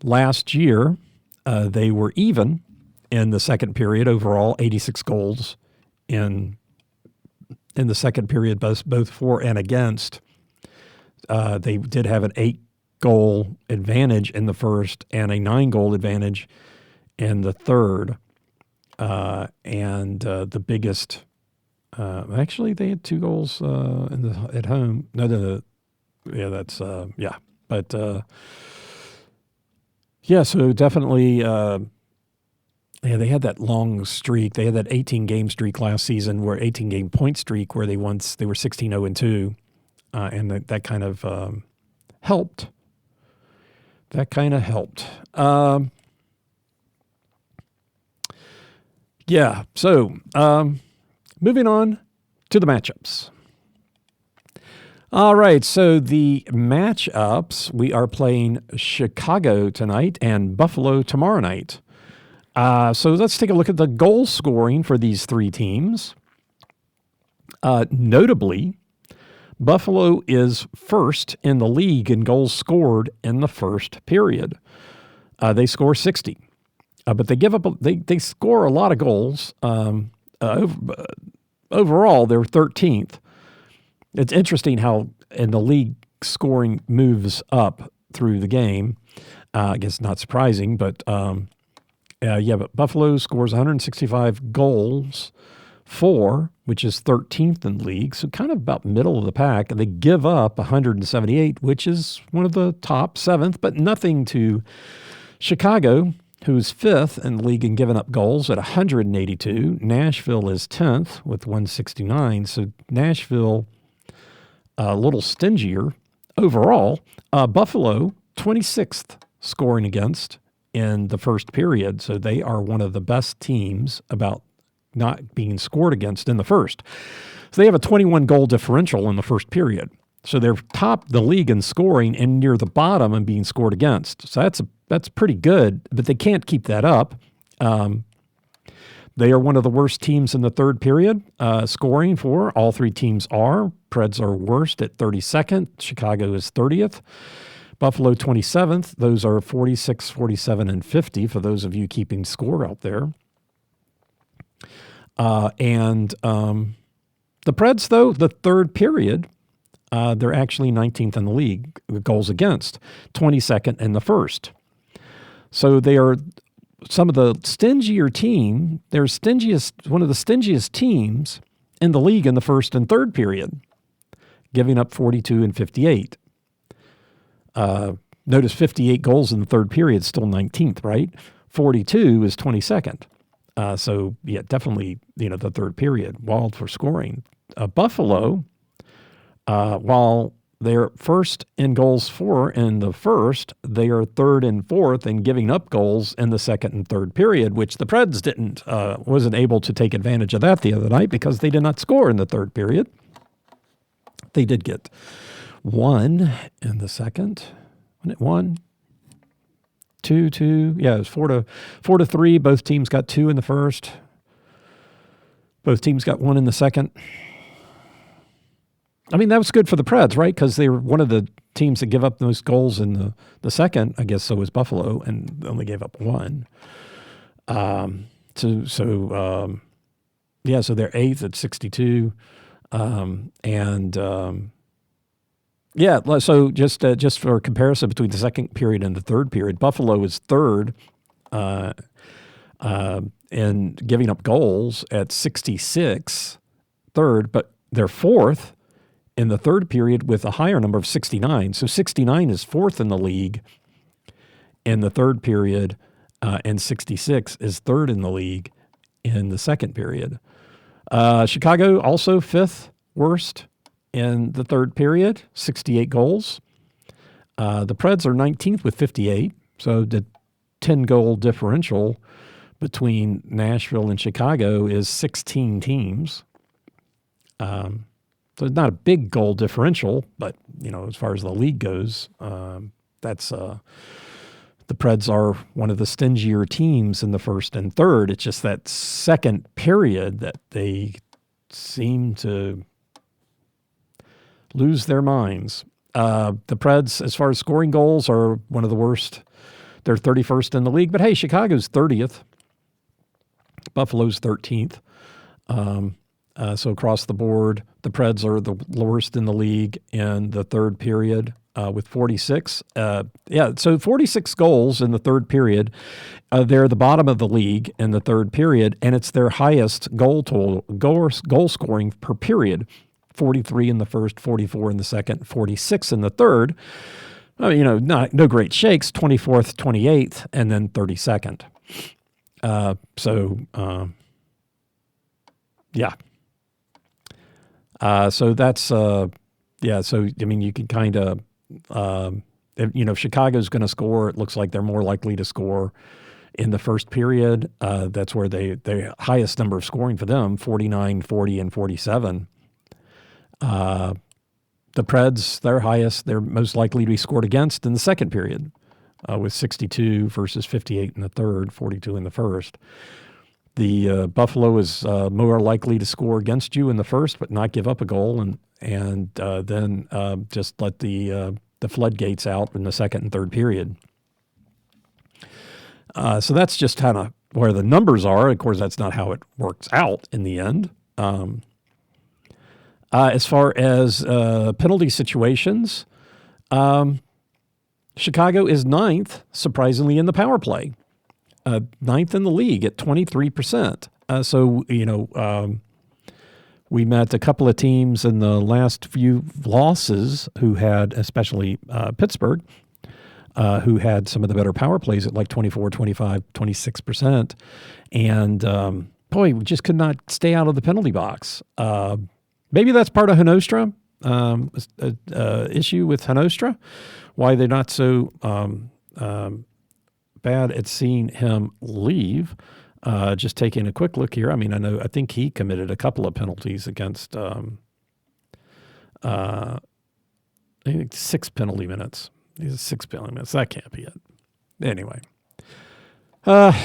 Last year, they were even in the second period overall, 86 goals in the second period, both for and against. They did have an 8-goal advantage in the first and a 9-goal advantage in the third. And the biggest, actually, they had 2 goals at home. So definitely, they had that long streak. They had that 18-game streak last season, 18-game point streak, where they were 16-0-2, and that kind of helped. That kind of helped. So moving on to the matchups. All right, so the matchups, we are playing Chicago tonight and Buffalo tomorrow night. So let's take a look at the goal scoring for these three teams. Notably, Buffalo is first in the league in goals scored in the first period. They score 60, but they give up. They score a lot of goals. Overall, they're 13th. It's interesting how in the league scoring moves up through the game. I guess not surprising, but but Buffalo scores 165 goals for, which is 13th in the league, so kind of about middle of the pack. And they give up 178, which is one of the top 7th, but nothing to Chicago, who's 5th in the league and giving up goals at 182. Nashville is 10th with 169. So Nashville a little stingier overall. Buffalo, 26th scoring against in the first period. So they are one of the best teams about not being scored against in the first. So they have a 21 goal differential in the first period. So they're top the league in scoring and near the bottom in being scored against. So that's pretty good, but they can't keep that up. They are one of the worst teams in the third period, scoring for. All three teams are. Preds are worst at 32nd. Chicago is 30th. Buffalo 27th. Those are 46, 47, and 50 for those of you keeping score out there. And the Preds, though, the third period, they're actually 19th in the league, goals against, 22nd in the first. So they are some of the stingier team. They're one of the stingiest teams in the league in the first and third period, giving up 42 and 58. Notice 58 goals in the third period, still 19th, right? 42 is 22nd. So, yeah, definitely, the third period, wild for scoring. Buffalo, while they're first in goals for in the first, they are third and fourth in giving up goals in the second and third period, which the Preds wasn't able to take advantage of that the other night because they did not score in the third period. They did get one in the second. Wasn't it 1, 2, 2? Yeah, it was 4 to 3. Both teams got 2 in the first. Both teams got 1 in the second. I mean, that was good for the Preds, right? Because they were one of the teams that give up most goals in the second. I guess so was Buffalo, and only gave up 1. So they're 8th at 62. So just for comparison between the second period and the third period, Buffalo is third in giving up goals at 66, third, but they're fourth in the third period with a higher number of 69. So 69 is fourth in the league in the third period, and 66 is third in the league in the second period. Chicago also fifth worst in the third period, 68 goals. The Preds are 19th with 58, so the 10-goal differential between Nashville and Chicago is 16 teams. So it's not a big goal differential, but, as far as the league goes, that's the Preds are one of the stingier teams in the first and third. It's just that second period that they seem to lose their minds. The Preds, as far as scoring goals, are one of the worst. They're 31st in the league. But, hey, Chicago's 30th. Buffalo's 13th. So across the board, the Preds are the worst in the league in the third period with 46. So 46 goals in the third period. They're the bottom of the league in the third period, and it's their highest goal scoring per period. 43 in the first, 44 in the second, 46 in the third. No great shakes, 24th, 28th, and then 32nd. So that's, so, I mean, you can kind of, if Chicago's going to score, it looks like they're more likely to score in the first period. That's where the highest number of scoring for them, 49, 40, and 47. The Preds, their highest, they're most likely to be scored against in the second period, with 62 versus 58 in the third, 42 in the first. The Buffalo is more likely to score against you in the first, but not give up a goal, and then just let the floodgates out in the second and third period. So that's just kind of where the numbers are. Of course, that's not how it works out in the end. As far as penalty situations, Chicago is 9th, surprisingly, in the power play. 9th in the league at 23%. We met a couple of teams in the last few losses who had, especially Pittsburgh, who had some of the better power plays at like 24, 25, 26%. And we just could not stay out of the penalty box. Maybe that's part of Hanostra, issue with Hanostra, why they're not so bad at seeing him leave. Just taking a quick look here. I mean, I think he committed a couple of penalties against, I think 6 penalty minutes. These are 6 penalty minutes. That can't be it. Anyway.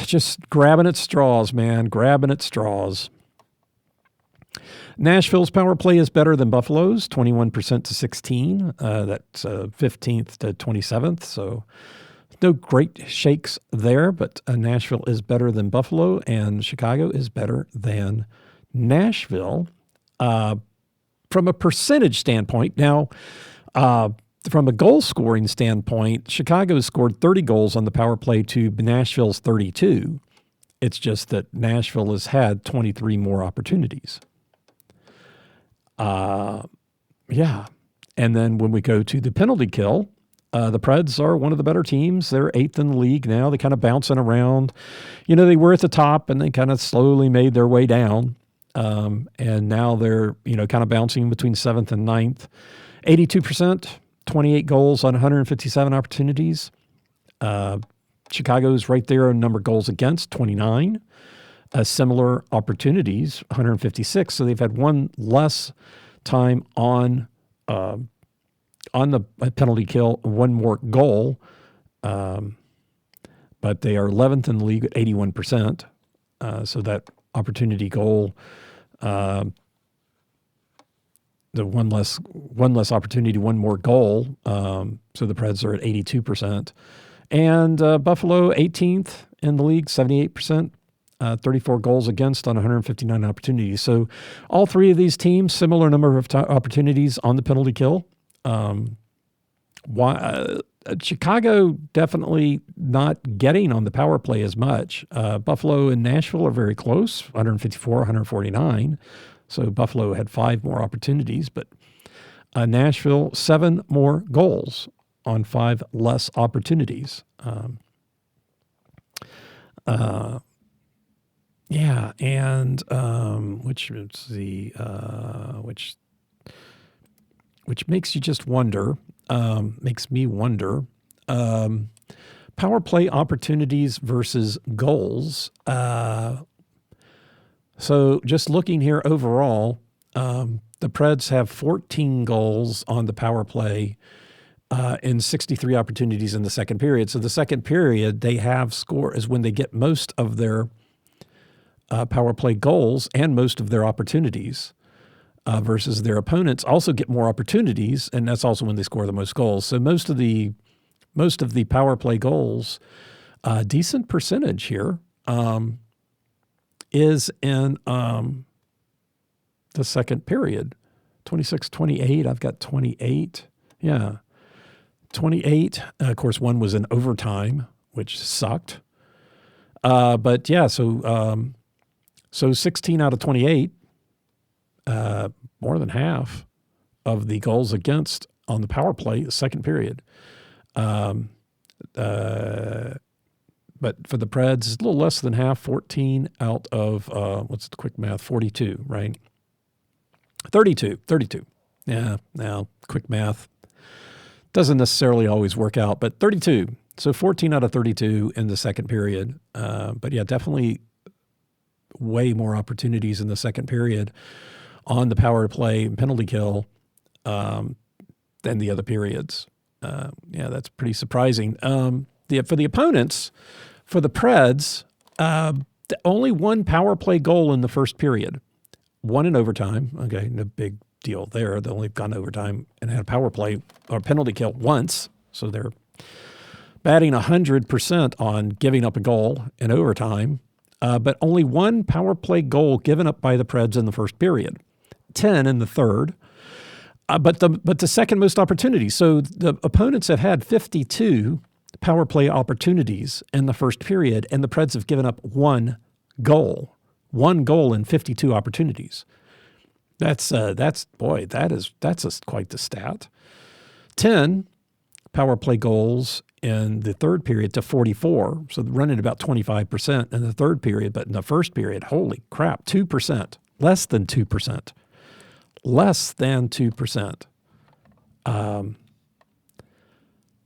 Just grabbing at straws, man, grabbing at straws. Nashville's power play is better than Buffalo's, 21% to 16. That's 15th to 27th. So no great shakes there, but Nashville is better than Buffalo, and Chicago is better than Nashville. From a percentage standpoint, now, from a goal scoring standpoint, Chicago scored 30 goals on the power play to Nashville's 32. It's just that Nashville has had 23 more opportunities. Yeah. And then when we go to the penalty kill, the Preds are one of the better teams. They're 8th in the league now. They're kind of bouncing around. They were at the top and they kind of slowly made their way down. And now they're, kind of bouncing between 7th and 9th. 82%, 28 goals on 157 opportunities. Chicago's right there on number of goals against, 29. Similar opportunities, 156. So they've had one less time on the penalty kill, one more goal. But they are 11th in the league at 81%. So that opportunity goal, the one less opportunity, one more goal. So the Preds are at 82%. And Buffalo, 18th in the league, 78%. 34 goals against on 159 opportunities. So all three of these teams, similar number of opportunities on the penalty kill. Chicago definitely not getting on the power play as much. Buffalo and Nashville are very close, 154, 149. So Buffalo had 5 more opportunities, but Nashville, 7 more goals on 5 less opportunities. Yeah, and which makes you just wonder, makes me wonder, power play opportunities versus goals. So just looking here overall, the Preds have 14 goals on the power play in 63 opportunities in the second period. So the second period they have score is when they get most of their power play goals and most of their opportunities, versus their opponents also get more opportunities, and that's also when they score the most goals. So most of the power play goals, decent percentage here, is in the second period. 26-28, I've got 28. Yeah, 28. Of course, one was in overtime, which sucked. But yeah, so 16 out of 28, more than half of the goals against on the power play, the second period. But for the Preds, a little less than half, 14 out of, what's the quick math, 42, right? 32. Yeah, now quick math doesn't necessarily always work out, but 32. So 14 out of 32 in the second period. But yeah, definitely way more opportunities in the second period on the power play and penalty kill than the other periods. Yeah, that's pretty surprising. For the opponents, for the Preds, only one power play goal in the first period. One in overtime. Okay, no big deal there. They only gone overtime and had a power play or penalty kill once. So they're batting 100% on giving up a goal in overtime. But only one power play goal given up by the Preds in the first period. 10 in the third. But the second most opportunities. So the opponents have had 52 power play opportunities in the first period, and the Preds have given up one goal. One goal in 52 opportunities. That's quite the stat. 10 power play goals in the third period to 44. So running about 25% in the third period, but in the first period, holy crap, 2%, less than 2%. Less than 2%.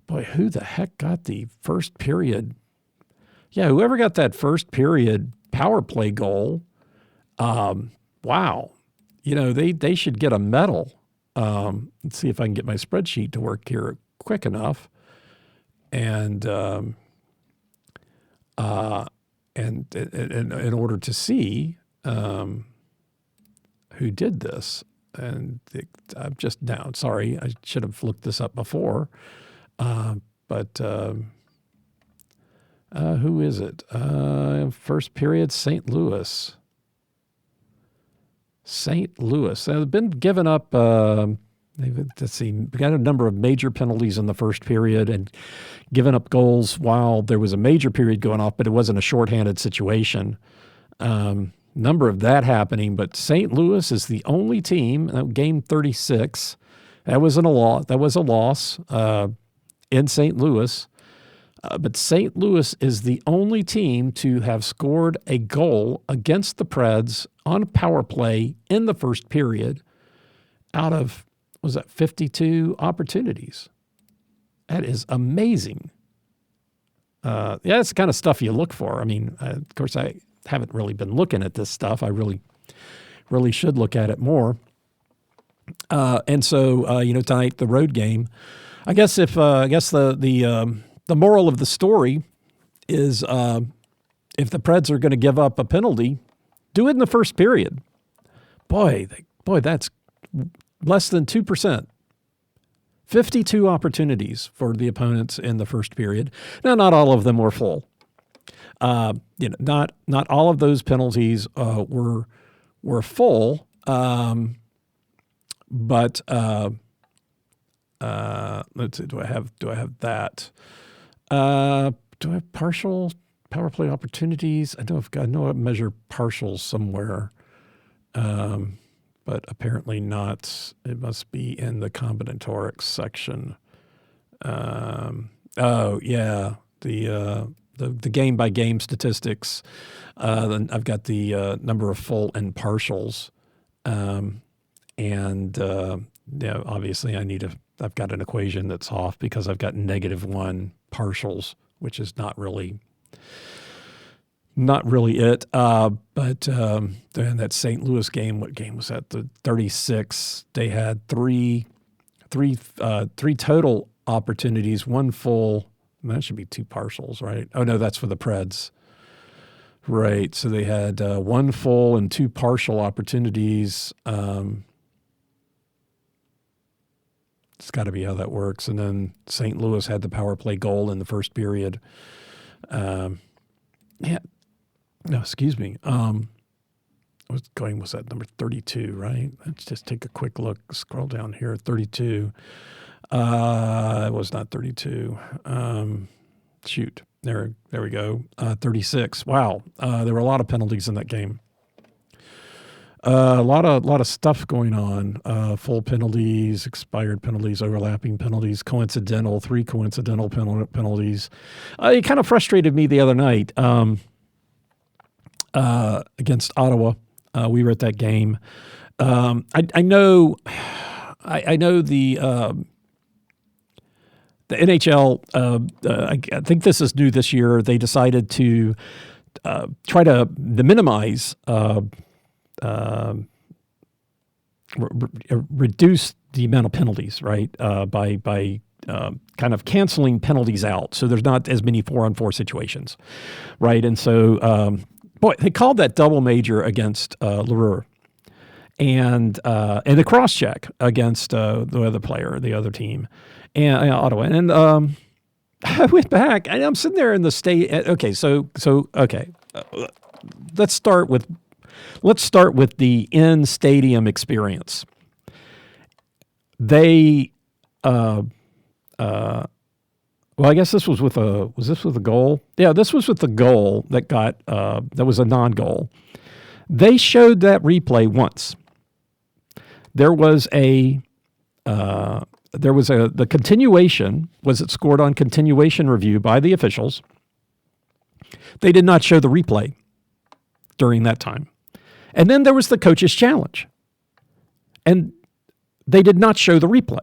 Boy, who the heck got the first period? Yeah, whoever got that first period power play goal, wow. They should get a medal. Let's see if I can get my spreadsheet to work here quick enough. And and in order to see who did this. And I'm just now, sorry, I should have looked this up before. But who is it? First period, St. Louis. St. Louis. They've been given up, let's see, we got a number of major penalties in the first period and given up goals while there was a major period going off, but it wasn't a shorthanded situation. Number of that happening, but St. Louis is the only team, game 36, that was a loss in St. Louis. But St. Louis is the only team to have scored a goal against the Preds on power play in the first period out of, 52 opportunities. That is amazing. That's the kind of stuff you look for. I mean, of course, I haven't really been looking at this stuff. I really should look at it more. And so, tonight, the road game, I guess the moral of the story is if the Preds are going to give up a penalty, do it in the first period. Boy, that's less than 2%. 52 opportunities for the opponents in the first period. Now, not all of them were full. Not all of those penalties were full, but let's see. Do I have that? Do I have partial power play opportunities? I know I measure partials somewhere, but apparently not. It must be in the combinatorics section. The game by game statistics. Then I've got the number of full and partials, obviously I've got an equation that's off because I've got -1 partials, which is not really it. But then that St. Louis game, what game was that? The 36. They had three total opportunities, one full. That should be 2 partials, right? Oh no, that's for the Preds. Right. So they had 1 full and 2 partial opportunities. It's got to be how that works. And then St. Louis had the power play goal in the first period. Excuse me. Was that number 32, right? Let's just take a quick look. Scroll down here. 32. It was not 32. Shoot. There we go. 36. Wow. There were a lot of penalties in that game. A lot of stuff going on. Full penalties, expired penalties, overlapping penalties, 3 coincidental penalties. It kind of frustrated me the other night against Ottawa. We were at that game. I know the NHL. I think this is new this year. They decided to try to minimize. Reduce the amount of penalties, right? By kind of canceling penalties out, so there's not as many 4-on-4 situations, right? And so, they called that double major against Leroux, and the cross check against the other player, the other team, and Ottawa. And I went back, and I'm sitting there in the state. Okay, let's start with the in-stadium experience. They, I guess this was with a goal? Yeah, this was with the goal that that was a non-goal. They showed that replay once. There was the continuation, was it scored on continuation review by the officials? They did not show the replay during that time. And then there was the coach's challenge. And they did not show the replay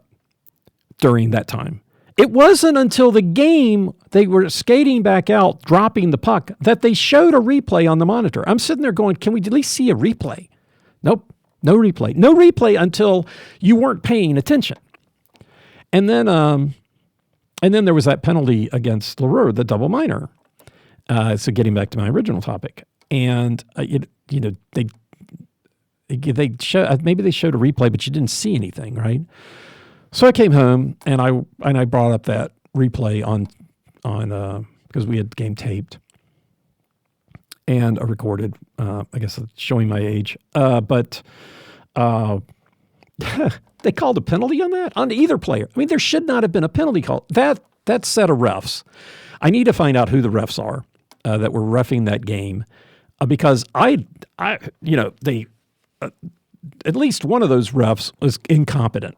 during that time. It wasn't until the game they were skating back out, dropping the puck, that they showed a replay on the monitor. I'm sitting there going, can we at least see a replay? Nope, no replay. No replay until you weren't paying attention. And then there was that penalty against Leroux, the double minor. So getting back to my original topic, and they show, maybe they showed a replay, but you didn't see anything, right? So I came home and I brought up that replay on because we had game taped and recorded. I guess it's showing my age, but they called a penalty on either player. I mean, there should not have been a penalty call. That set of refs. I need to find out who the refs are that were reffing that game, because they at least one of those refs was incompetent.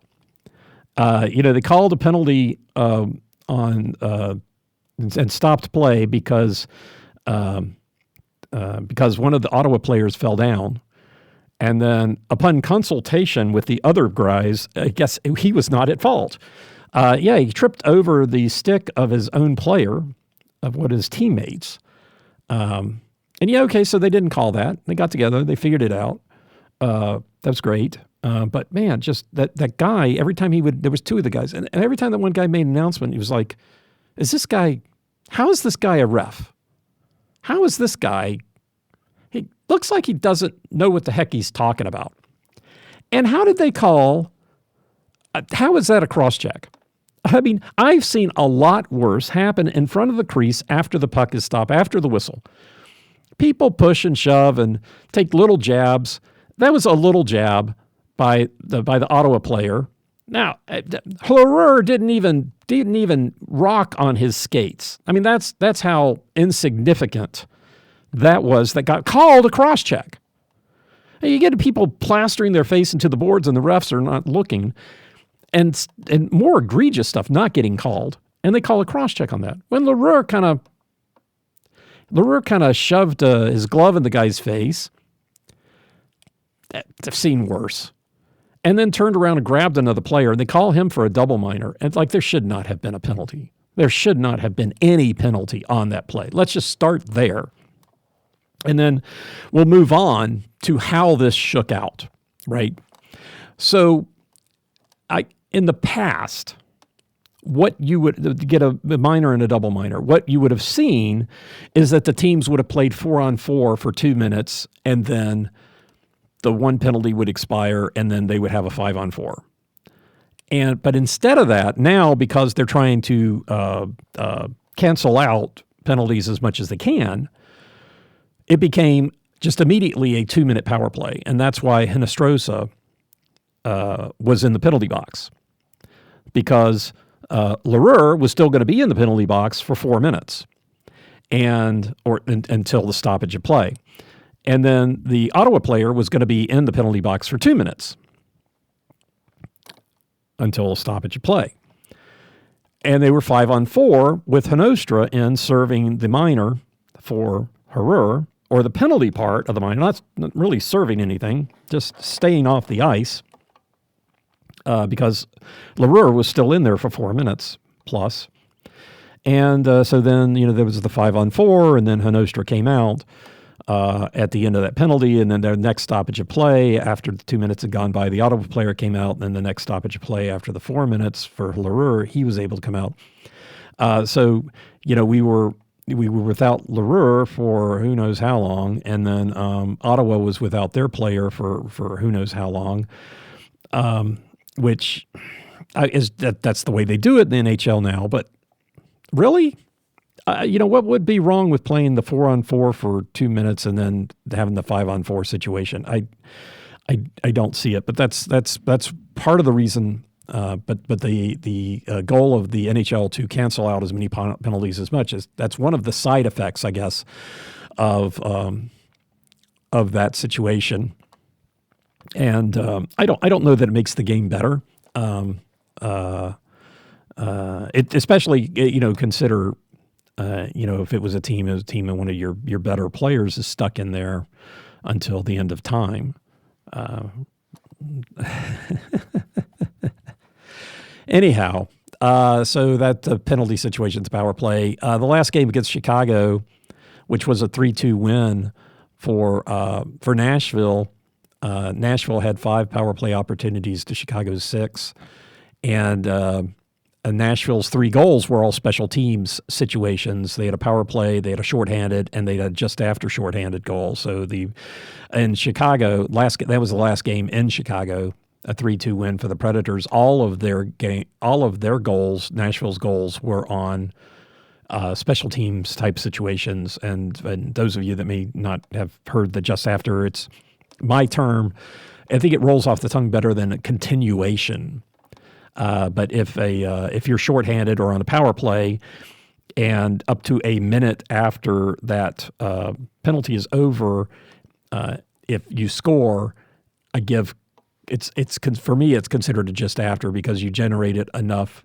They called a penalty on and stopped play because one of the Ottawa players fell down. And then upon consultation with the other guys, I guess he was not at fault. He tripped over the stick of his own player, of what his teammates. So they didn't call that. They got together, they figured it out. That was great. But man, just that guy, every time there was two of the guys, and every time that one guy made an announcement, he was like, how is this guy a ref? How is this guy? He looks like he doesn't know what the heck he's talking about. And how did they call? How is that a cross-check? I mean, I've seen a lot worse happen in front of the crease after the puck is stopped, after the whistle. People push and shove and take little jabs. That was a little jab by the Ottawa player. Now, Leroux didn't even rock on his skates. I mean, that's how insignificant that was. That got called a cross-check. You get people plastering their face into the boards, and the refs are not looking, and more egregious stuff not getting called, and they call a cross-check on that. When Leroux kind of shoved his glove in the guy's face, I've seen worse. And then turned around and grabbed another player, and they call him for a double minor. And there should not have been a penalty. There should not have been any penalty on that play. Let's just start there. And then we'll move on to how this shook out, right? So in the past, what you would get a minor and a double minor, what you would have seen is that the teams would have played 4-on-4 for 2 minutes, and then the one penalty would expire, and then they would have a 5-on-4. But instead of that, now, because they're trying to cancel out penalties as much as they can, it became just immediately a 2-minute power play, and that's why Hinostroza was in the penalty box, because Leroux was still going to be in the penalty box for 4 minutes, until the stoppage of play. And then the Ottawa player was going to be in the penalty box for 2 minutes until stoppage of play. And they were 5-on-4 with Hinostroza in serving the minor for Leroux, or the penalty part of the minor, not really serving anything, just staying off the ice, because Leroux was still in there for 4 minutes plus. And so then, there was the 5-on-4, and then Hinostroza came out at the end of that penalty, and then their next stoppage of play after the 2 minutes had gone by, the Ottawa player came out, and then the next stoppage of play after the 4 minutes for Leroux, he was able to come out. So we were without Leroux for who knows how long, and then Ottawa was without their player for who knows how long, which that's the way they do it in the NHL now. But really, what would be wrong with playing the 4-on-4 for 2 minutes and then having the 5-on-4 situation? I don't see it, but that's part of the reason. But the goal of the NHL to cancel out as many penalties as much as that's one of the side effects, I guess, of that situation. And I don't know that it makes the game better. Especially consider. If it was a team and one of your better players is stuck in there until the end of time. Anyhow, so that penalty situation's power play. The last game against Chicago, which was a 3-2 win for Nashville. Nashville had 5 power play opportunities to Chicago's 6, and Nashville's 3 goals were all special teams situations. They had a power play, they had a shorthanded, and they had just after shorthanded goal. So in Chicago, that was the last game in Chicago, a 3-2 win for the Predators. All of their goals, Nashville's goals, were on special teams type situations. And those of you that may not have heard the just after, it's my term. I think it rolls off the tongue better than a continuation. But if you're shorthanded or on a power play, and up to a minute after that penalty is over, if you score, for me it's considered a just after because you generated enough.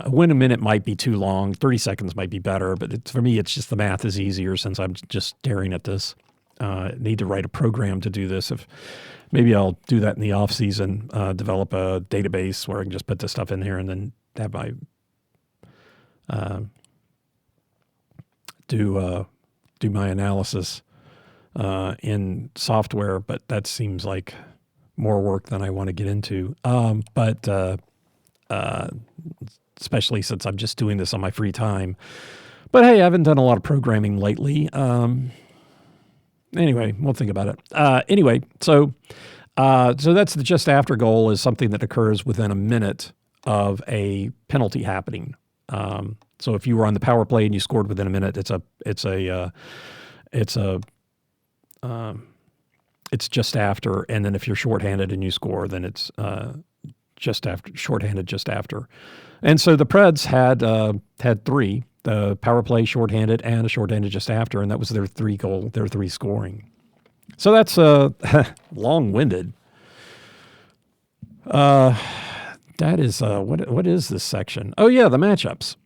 When a minute might be too long, 30 seconds might be better, but for me it's just the math is easier since I'm just staring at this. Need to write a program to do this. Maybe I'll do that in the off season, develop a database where I can just put this stuff in here and then have my do my analysis in software. But that seems like more work than I want to get into. Especially since I'm just doing this on my free time. But hey, I haven't done a lot of programming lately. Anyway, we'll think about it. So that's the just after goal is something that occurs within a minute of a penalty happening. So if you were on the power play and you scored within a minute, it's just after. And then if you're shorthanded and you score, then it's just after, shorthanded just after. And so the Preds had 3. The power play, shorthanded, and a shorthanded just after, and that was their 3 scoring. So that's long-winded. That is what is this section? Oh yeah, the matchups.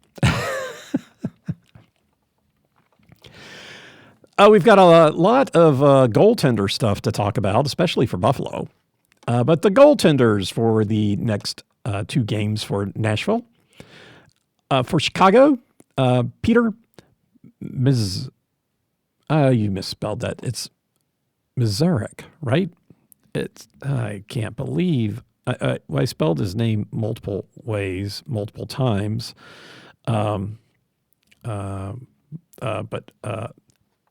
We've got a lot of goaltender stuff to talk about, especially for Buffalo. But the goaltenders for the next 2 games for Nashville. For Chicago, Peter, you misspelled that. It's Mizarek, right? I can't believe I spelled his name multiple ways, multiple times. But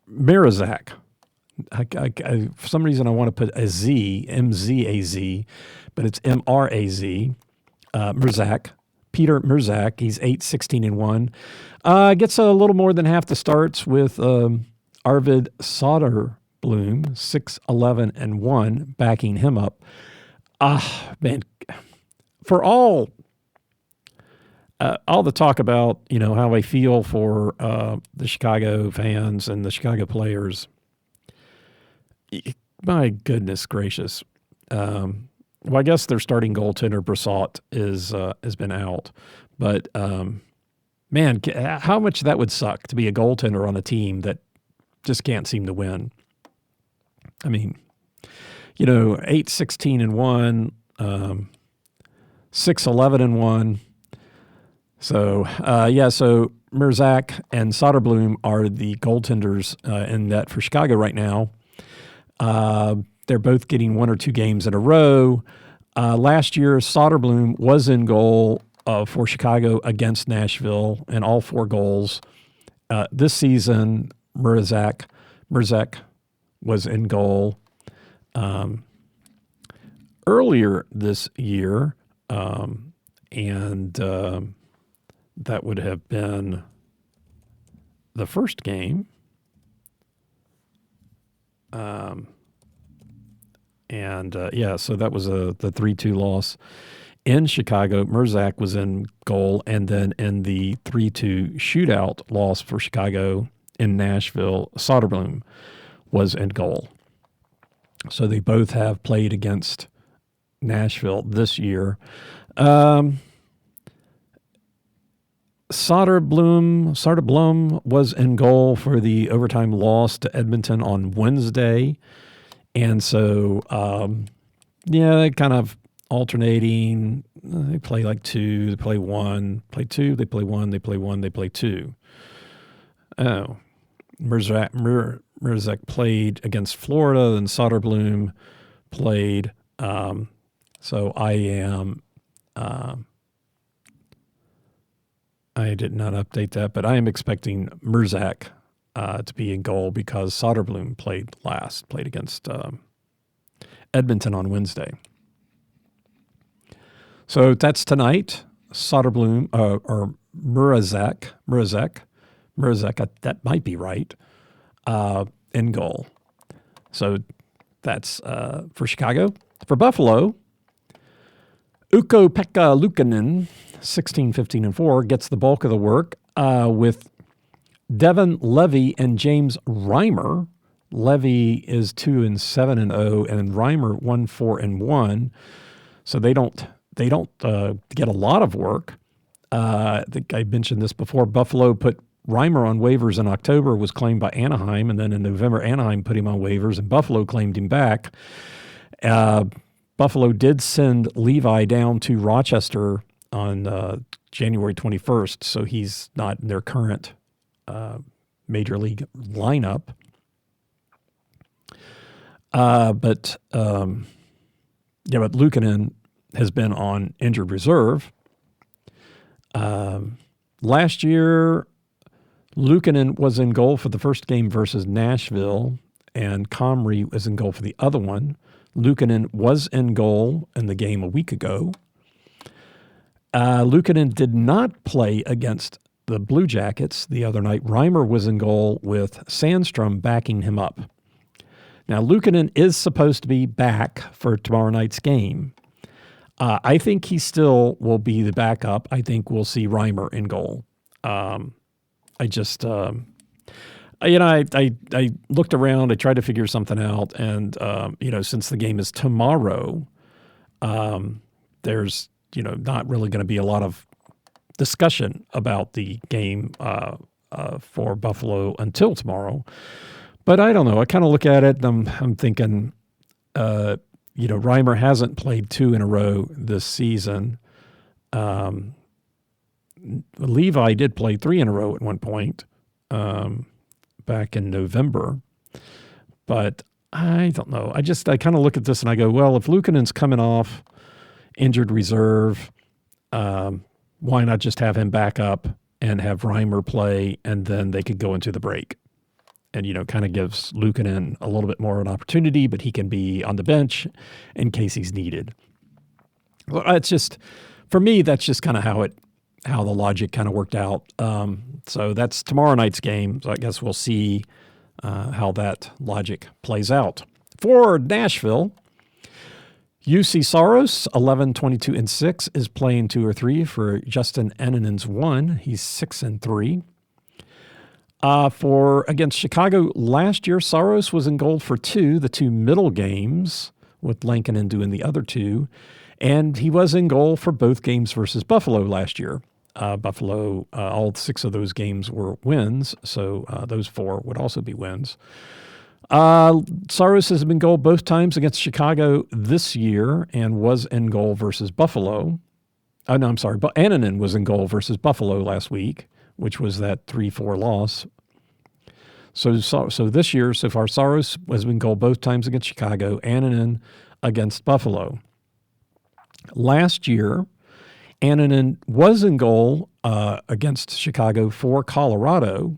Mirazak. For some reason, I want to put a Z, M-Z-A-Z, but it's M-R-A-Z. Mirzak. Peter Mirzak, he's 8-16-1. Gets a little more than half the starts with Arvid Soderblom, 6-11-1, backing him up. Man, for all the talk about, how I feel for the Chicago fans and the Chicago players, my goodness gracious. Well, I guess their starting goaltender, Brassot, has been out. But, man, how much that would suck to be a goaltender on a team that just can't seem to win. I mean, 8-16-1, 6-11-1. So, so Mirzak and Soderblom are the goaltenders in net for Chicago right now. They're both getting 1 or 2 games in a row. Last year, Soderblom was in goal for Chicago against Nashville in all 4 goals. This season, Mirzak was in goal. Earlier this year, and that would have been the first game. So that was the 3-2 loss in Chicago. Mirzak was in goal, and then in the 3-2 shootout loss for Chicago in Nashville, Soderblom was in goal. So they both have played against Nashville this year. Soderblom was in goal for the overtime loss to Edmonton on Wednesday. And so, they kind of alternating. They play like 2, they play 1, play 2, they play 1, they play 1, they play 2. Oh, Mirzak played against Florida, and Soderblom played. So I am I did not update that, but I am expecting Mrzak to be in goal because Soderblom played against Edmonton on Wednesday. So that's tonight. Soderblom or Mrazek, that might be right, in goal. So that's for Chicago. For Buffalo, Ukko-Pekka Luukkonen, 16, 15, and 4, gets the bulk of the work with Devon Levy and James Reimer. Levy is 2-7-0, and Reimer 1-4-1. So they don't get a lot of work. I think I mentioned this before. Buffalo put Reimer on waivers in October, was claimed by Anaheim, and then in November, Anaheim put him on waivers, and Buffalo claimed him back. Buffalo did send Levi down to Rochester on January 21st, so he's not in their current major league lineup. But Luukkonen has been on injured reserve. Last year, Luukkonen was in goal for the first game versus Nashville, and Comrie was in goal for the other one. Luukkonen was in goal in the game a week ago. Luukkonen did not play against the Blue Jackets the other night. Reimer was in goal with Sandstrom backing him up. Now, Luukkonen is supposed to be back for tomorrow night's game. I think he still will be the backup. I think we'll see Reimer in goal. I looked around. I tried to figure something out, and since the game is tomorrow, there's not really going to be a lot of discussion about the game for Buffalo until tomorrow. But I don't know. I kind of look at it, and I'm thinking, Reimer hasn't played 2 in a row this season. Levi did play 3 in a row at one point back in November. But I don't know. I kind of look at this and I go, well, if Luukkonen's coming off injured reserve, why not just have him back up and have Reimer play, and then they could go into the break? And, kind of gives Luukkonen a little bit more of an opportunity, but he can be on the bench in case he's needed. Well, it's just, for me, that's just kind of how the logic kind of worked out. So that's tomorrow night's game. So I guess we'll see how that logic plays out. For Nashville, UC Saros, 11, 22, and 6, is playing 2 or 3 for Justin Annanen's 1. He's 6-3. For against Chicago last year, Saros was in goal for 2, the 2 middle games, with Lankinen doing the other 2. And he was in goal for both games versus Buffalo last year. Buffalo, all 6 of those games were wins, so those 4 would also be wins. Saros has been in goal both times against Chicago this year and was in goal versus Buffalo. Annanen was in goal versus Buffalo last week, which was that 3-4 loss. So this year, so far, Saros has been in goal both times against Chicago, Annanen against Buffalo. Last year, Annanen was in goal against Chicago for Colorado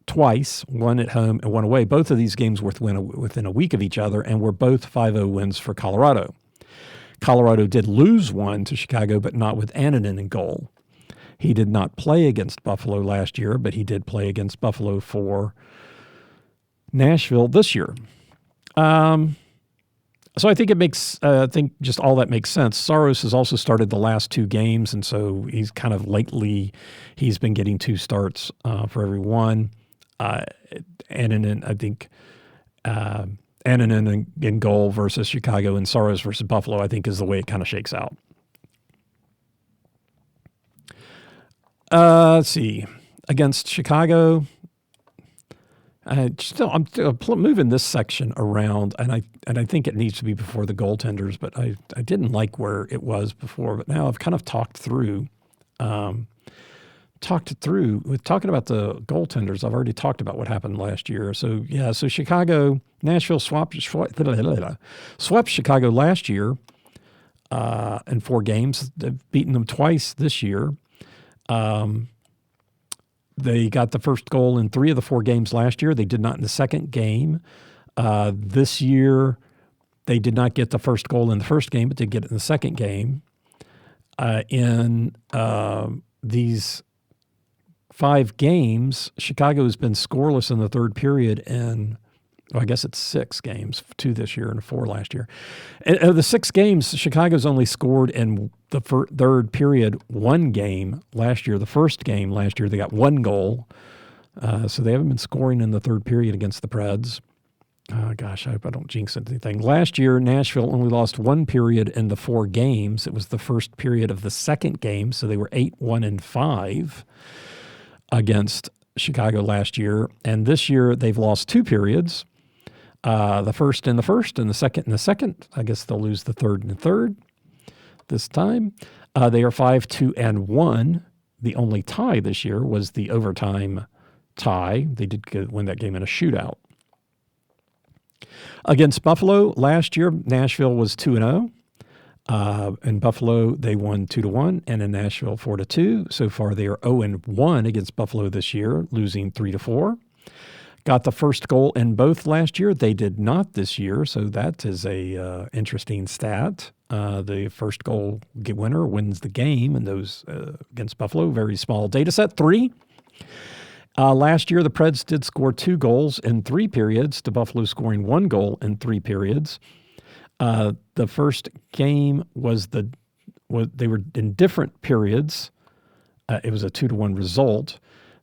twice, one at home and one away. Both of these games were within a week of each other and were both 5-0 wins for Colorado. Colorado did lose one to Chicago, but not with Annanen in goal. He did not play against Buffalo last year, but he did play against Buffalo for Nashville this year. So I think just all that makes sense. Saros has also started the last 2 games, and so he's kind of lately, he's been getting 2 starts for every one. Annanen, I think, Annanen in goal versus Chicago and Saros versus Buffalo, I think, is the way it kind of shakes out. Let's see. Against Chicago, I'm moving this section around, and I think it needs to be before the goaltenders, but I didn't like where it was before, but now I've kind of talked through with talking about the goaltenders. I've already talked about what happened last year. So Chicago, Nashville swept Chicago last year in 4 games. They've beaten them twice this year. They got the first goal in 3 of the 4 games last year. They did not in the second game. This year, they did not get the first goal in the first game, but did get it in the second game. In these 5 games, Chicago has been scoreless in the third period in, I guess it's 6 games, 2 this year and 4 last year. And of the 6 games, Chicago's only scored in the third period 1 game last year. The first game last year, they got 1 goal. So they haven't been scoring in the third period against the Preds. Gosh, I hope I don't jinx anything. Last year, Nashville only lost 1 period in the 4 games. It was the first period of the second game, so they were 8-1-5 against Chicago last year. And this year, they've lost 2 periods. The first and the first, and the second and the second. I guess they'll lose the third and the third this time. They are 5-2-1. The only tie this year was the overtime tie. They did win that game in a shootout. Against Buffalo last year, Nashville was 2-0. In Buffalo, they won 2-1, and in Nashville, 4-2. So far, they are 0-1 against Buffalo this year, losing 3-4. Got the first goal in both last year. They did not this year, so that is a interesting stat. The first goal winner wins the game, and those against Buffalo, very small data set, 3. Last year, the Preds did score 2 goals in 3 periods, to Buffalo scoring 1 goal in 3 periods. The first game they were in different periods. It was a 2-1 result.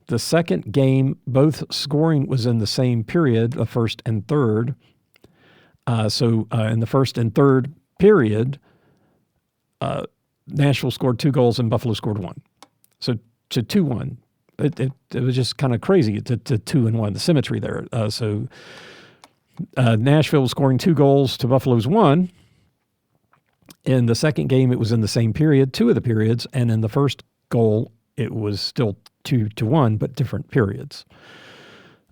The second game, both scoring was in the same period, the first and third. So in the first and third period, Nashville scored 2 goals and Buffalo scored 1. So to 2-1. It was just kind of crazy to 2-1, the symmetry there. So Nashville was scoring 2 goals to Buffalo's 1. In the second game, it was in the same period, 2 of the periods, and in the first goal, it was still 2-1, but different periods.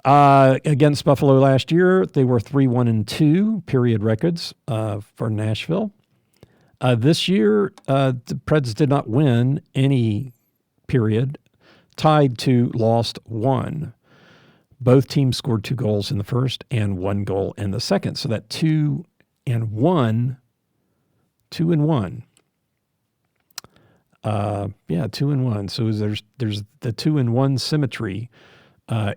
Against Buffalo last year, they were 3-1-2 period records for Nashville. This year, the Preds did not win any period, tied to lost 1. Both teams scored 2 goals in the first and 1 goal in the second. So that 2-1. Yeah, 2-1. So there's the 2-1 symmetry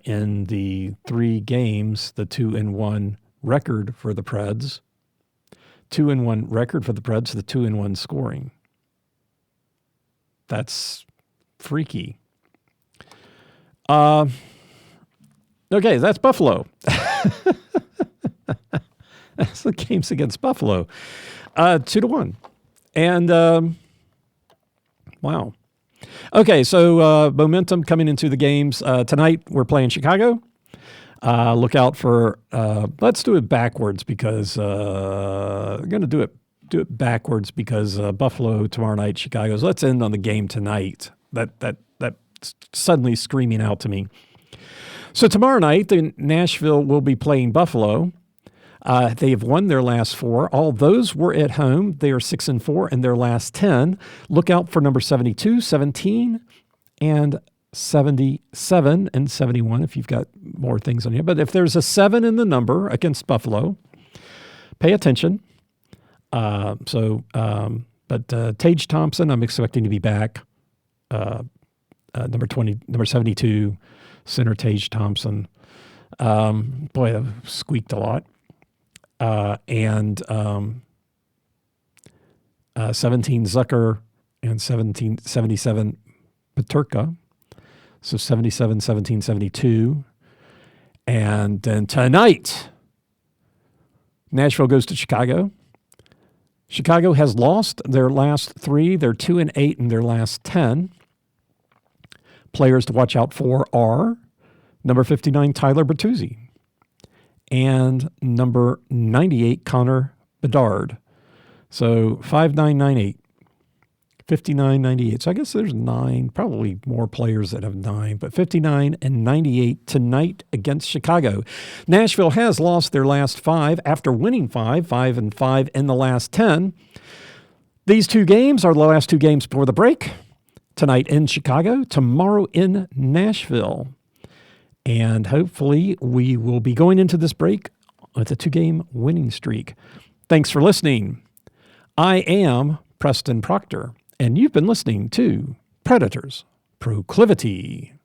in the 3 games, the 2-1 record for the Preds. 2-1 record for the Preds, the 2-1 scoring. That's freaky. Okay, that's Buffalo. That's the games against Buffalo. 2-1. And wow. Okay, so momentum coming into the games. Tonight we're playing Chicago. Look out for, let's do it backwards because we're going to do it backwards because Buffalo tomorrow night, Chicago. So let's end on the game tonight. That's suddenly screaming out to me. So tomorrow night, Nashville will be playing Buffalo. They have won their last 4. All those were at home. They are 6-4 in their last 10. Look out for number 72, 17, and 77 and 71 if you've got more things on here. But if there's a 7 in the number against Buffalo, pay attention. But Tage Thompson, I'm expecting to be back. Number 72, center Tage Thompson. Boy, that squeaked a lot. And 17 Zucker and 77 Peterka. So 77, 17, 72. And then tonight, Nashville goes to Chicago. Chicago has lost their last 3. They're 2-8 in their last 10. Players to watch out for are number 59, Tyler Bertuzzi, and number 98, Connor Bedard. So 5998, 5998. So I guess there's 9, probably more players that have 9, but 59 and 98 tonight against Chicago. Nashville has lost their last 5 after winning 5-5 in the last 10. These 2 games are the last 2 games before the break. tonight in Chicago, tomorrow in Nashville. And hopefully we will be going into this break with a 2-game winning streak. Thanks for listening. I am Preston Proctor, and you've been listening to Predators Proclivity.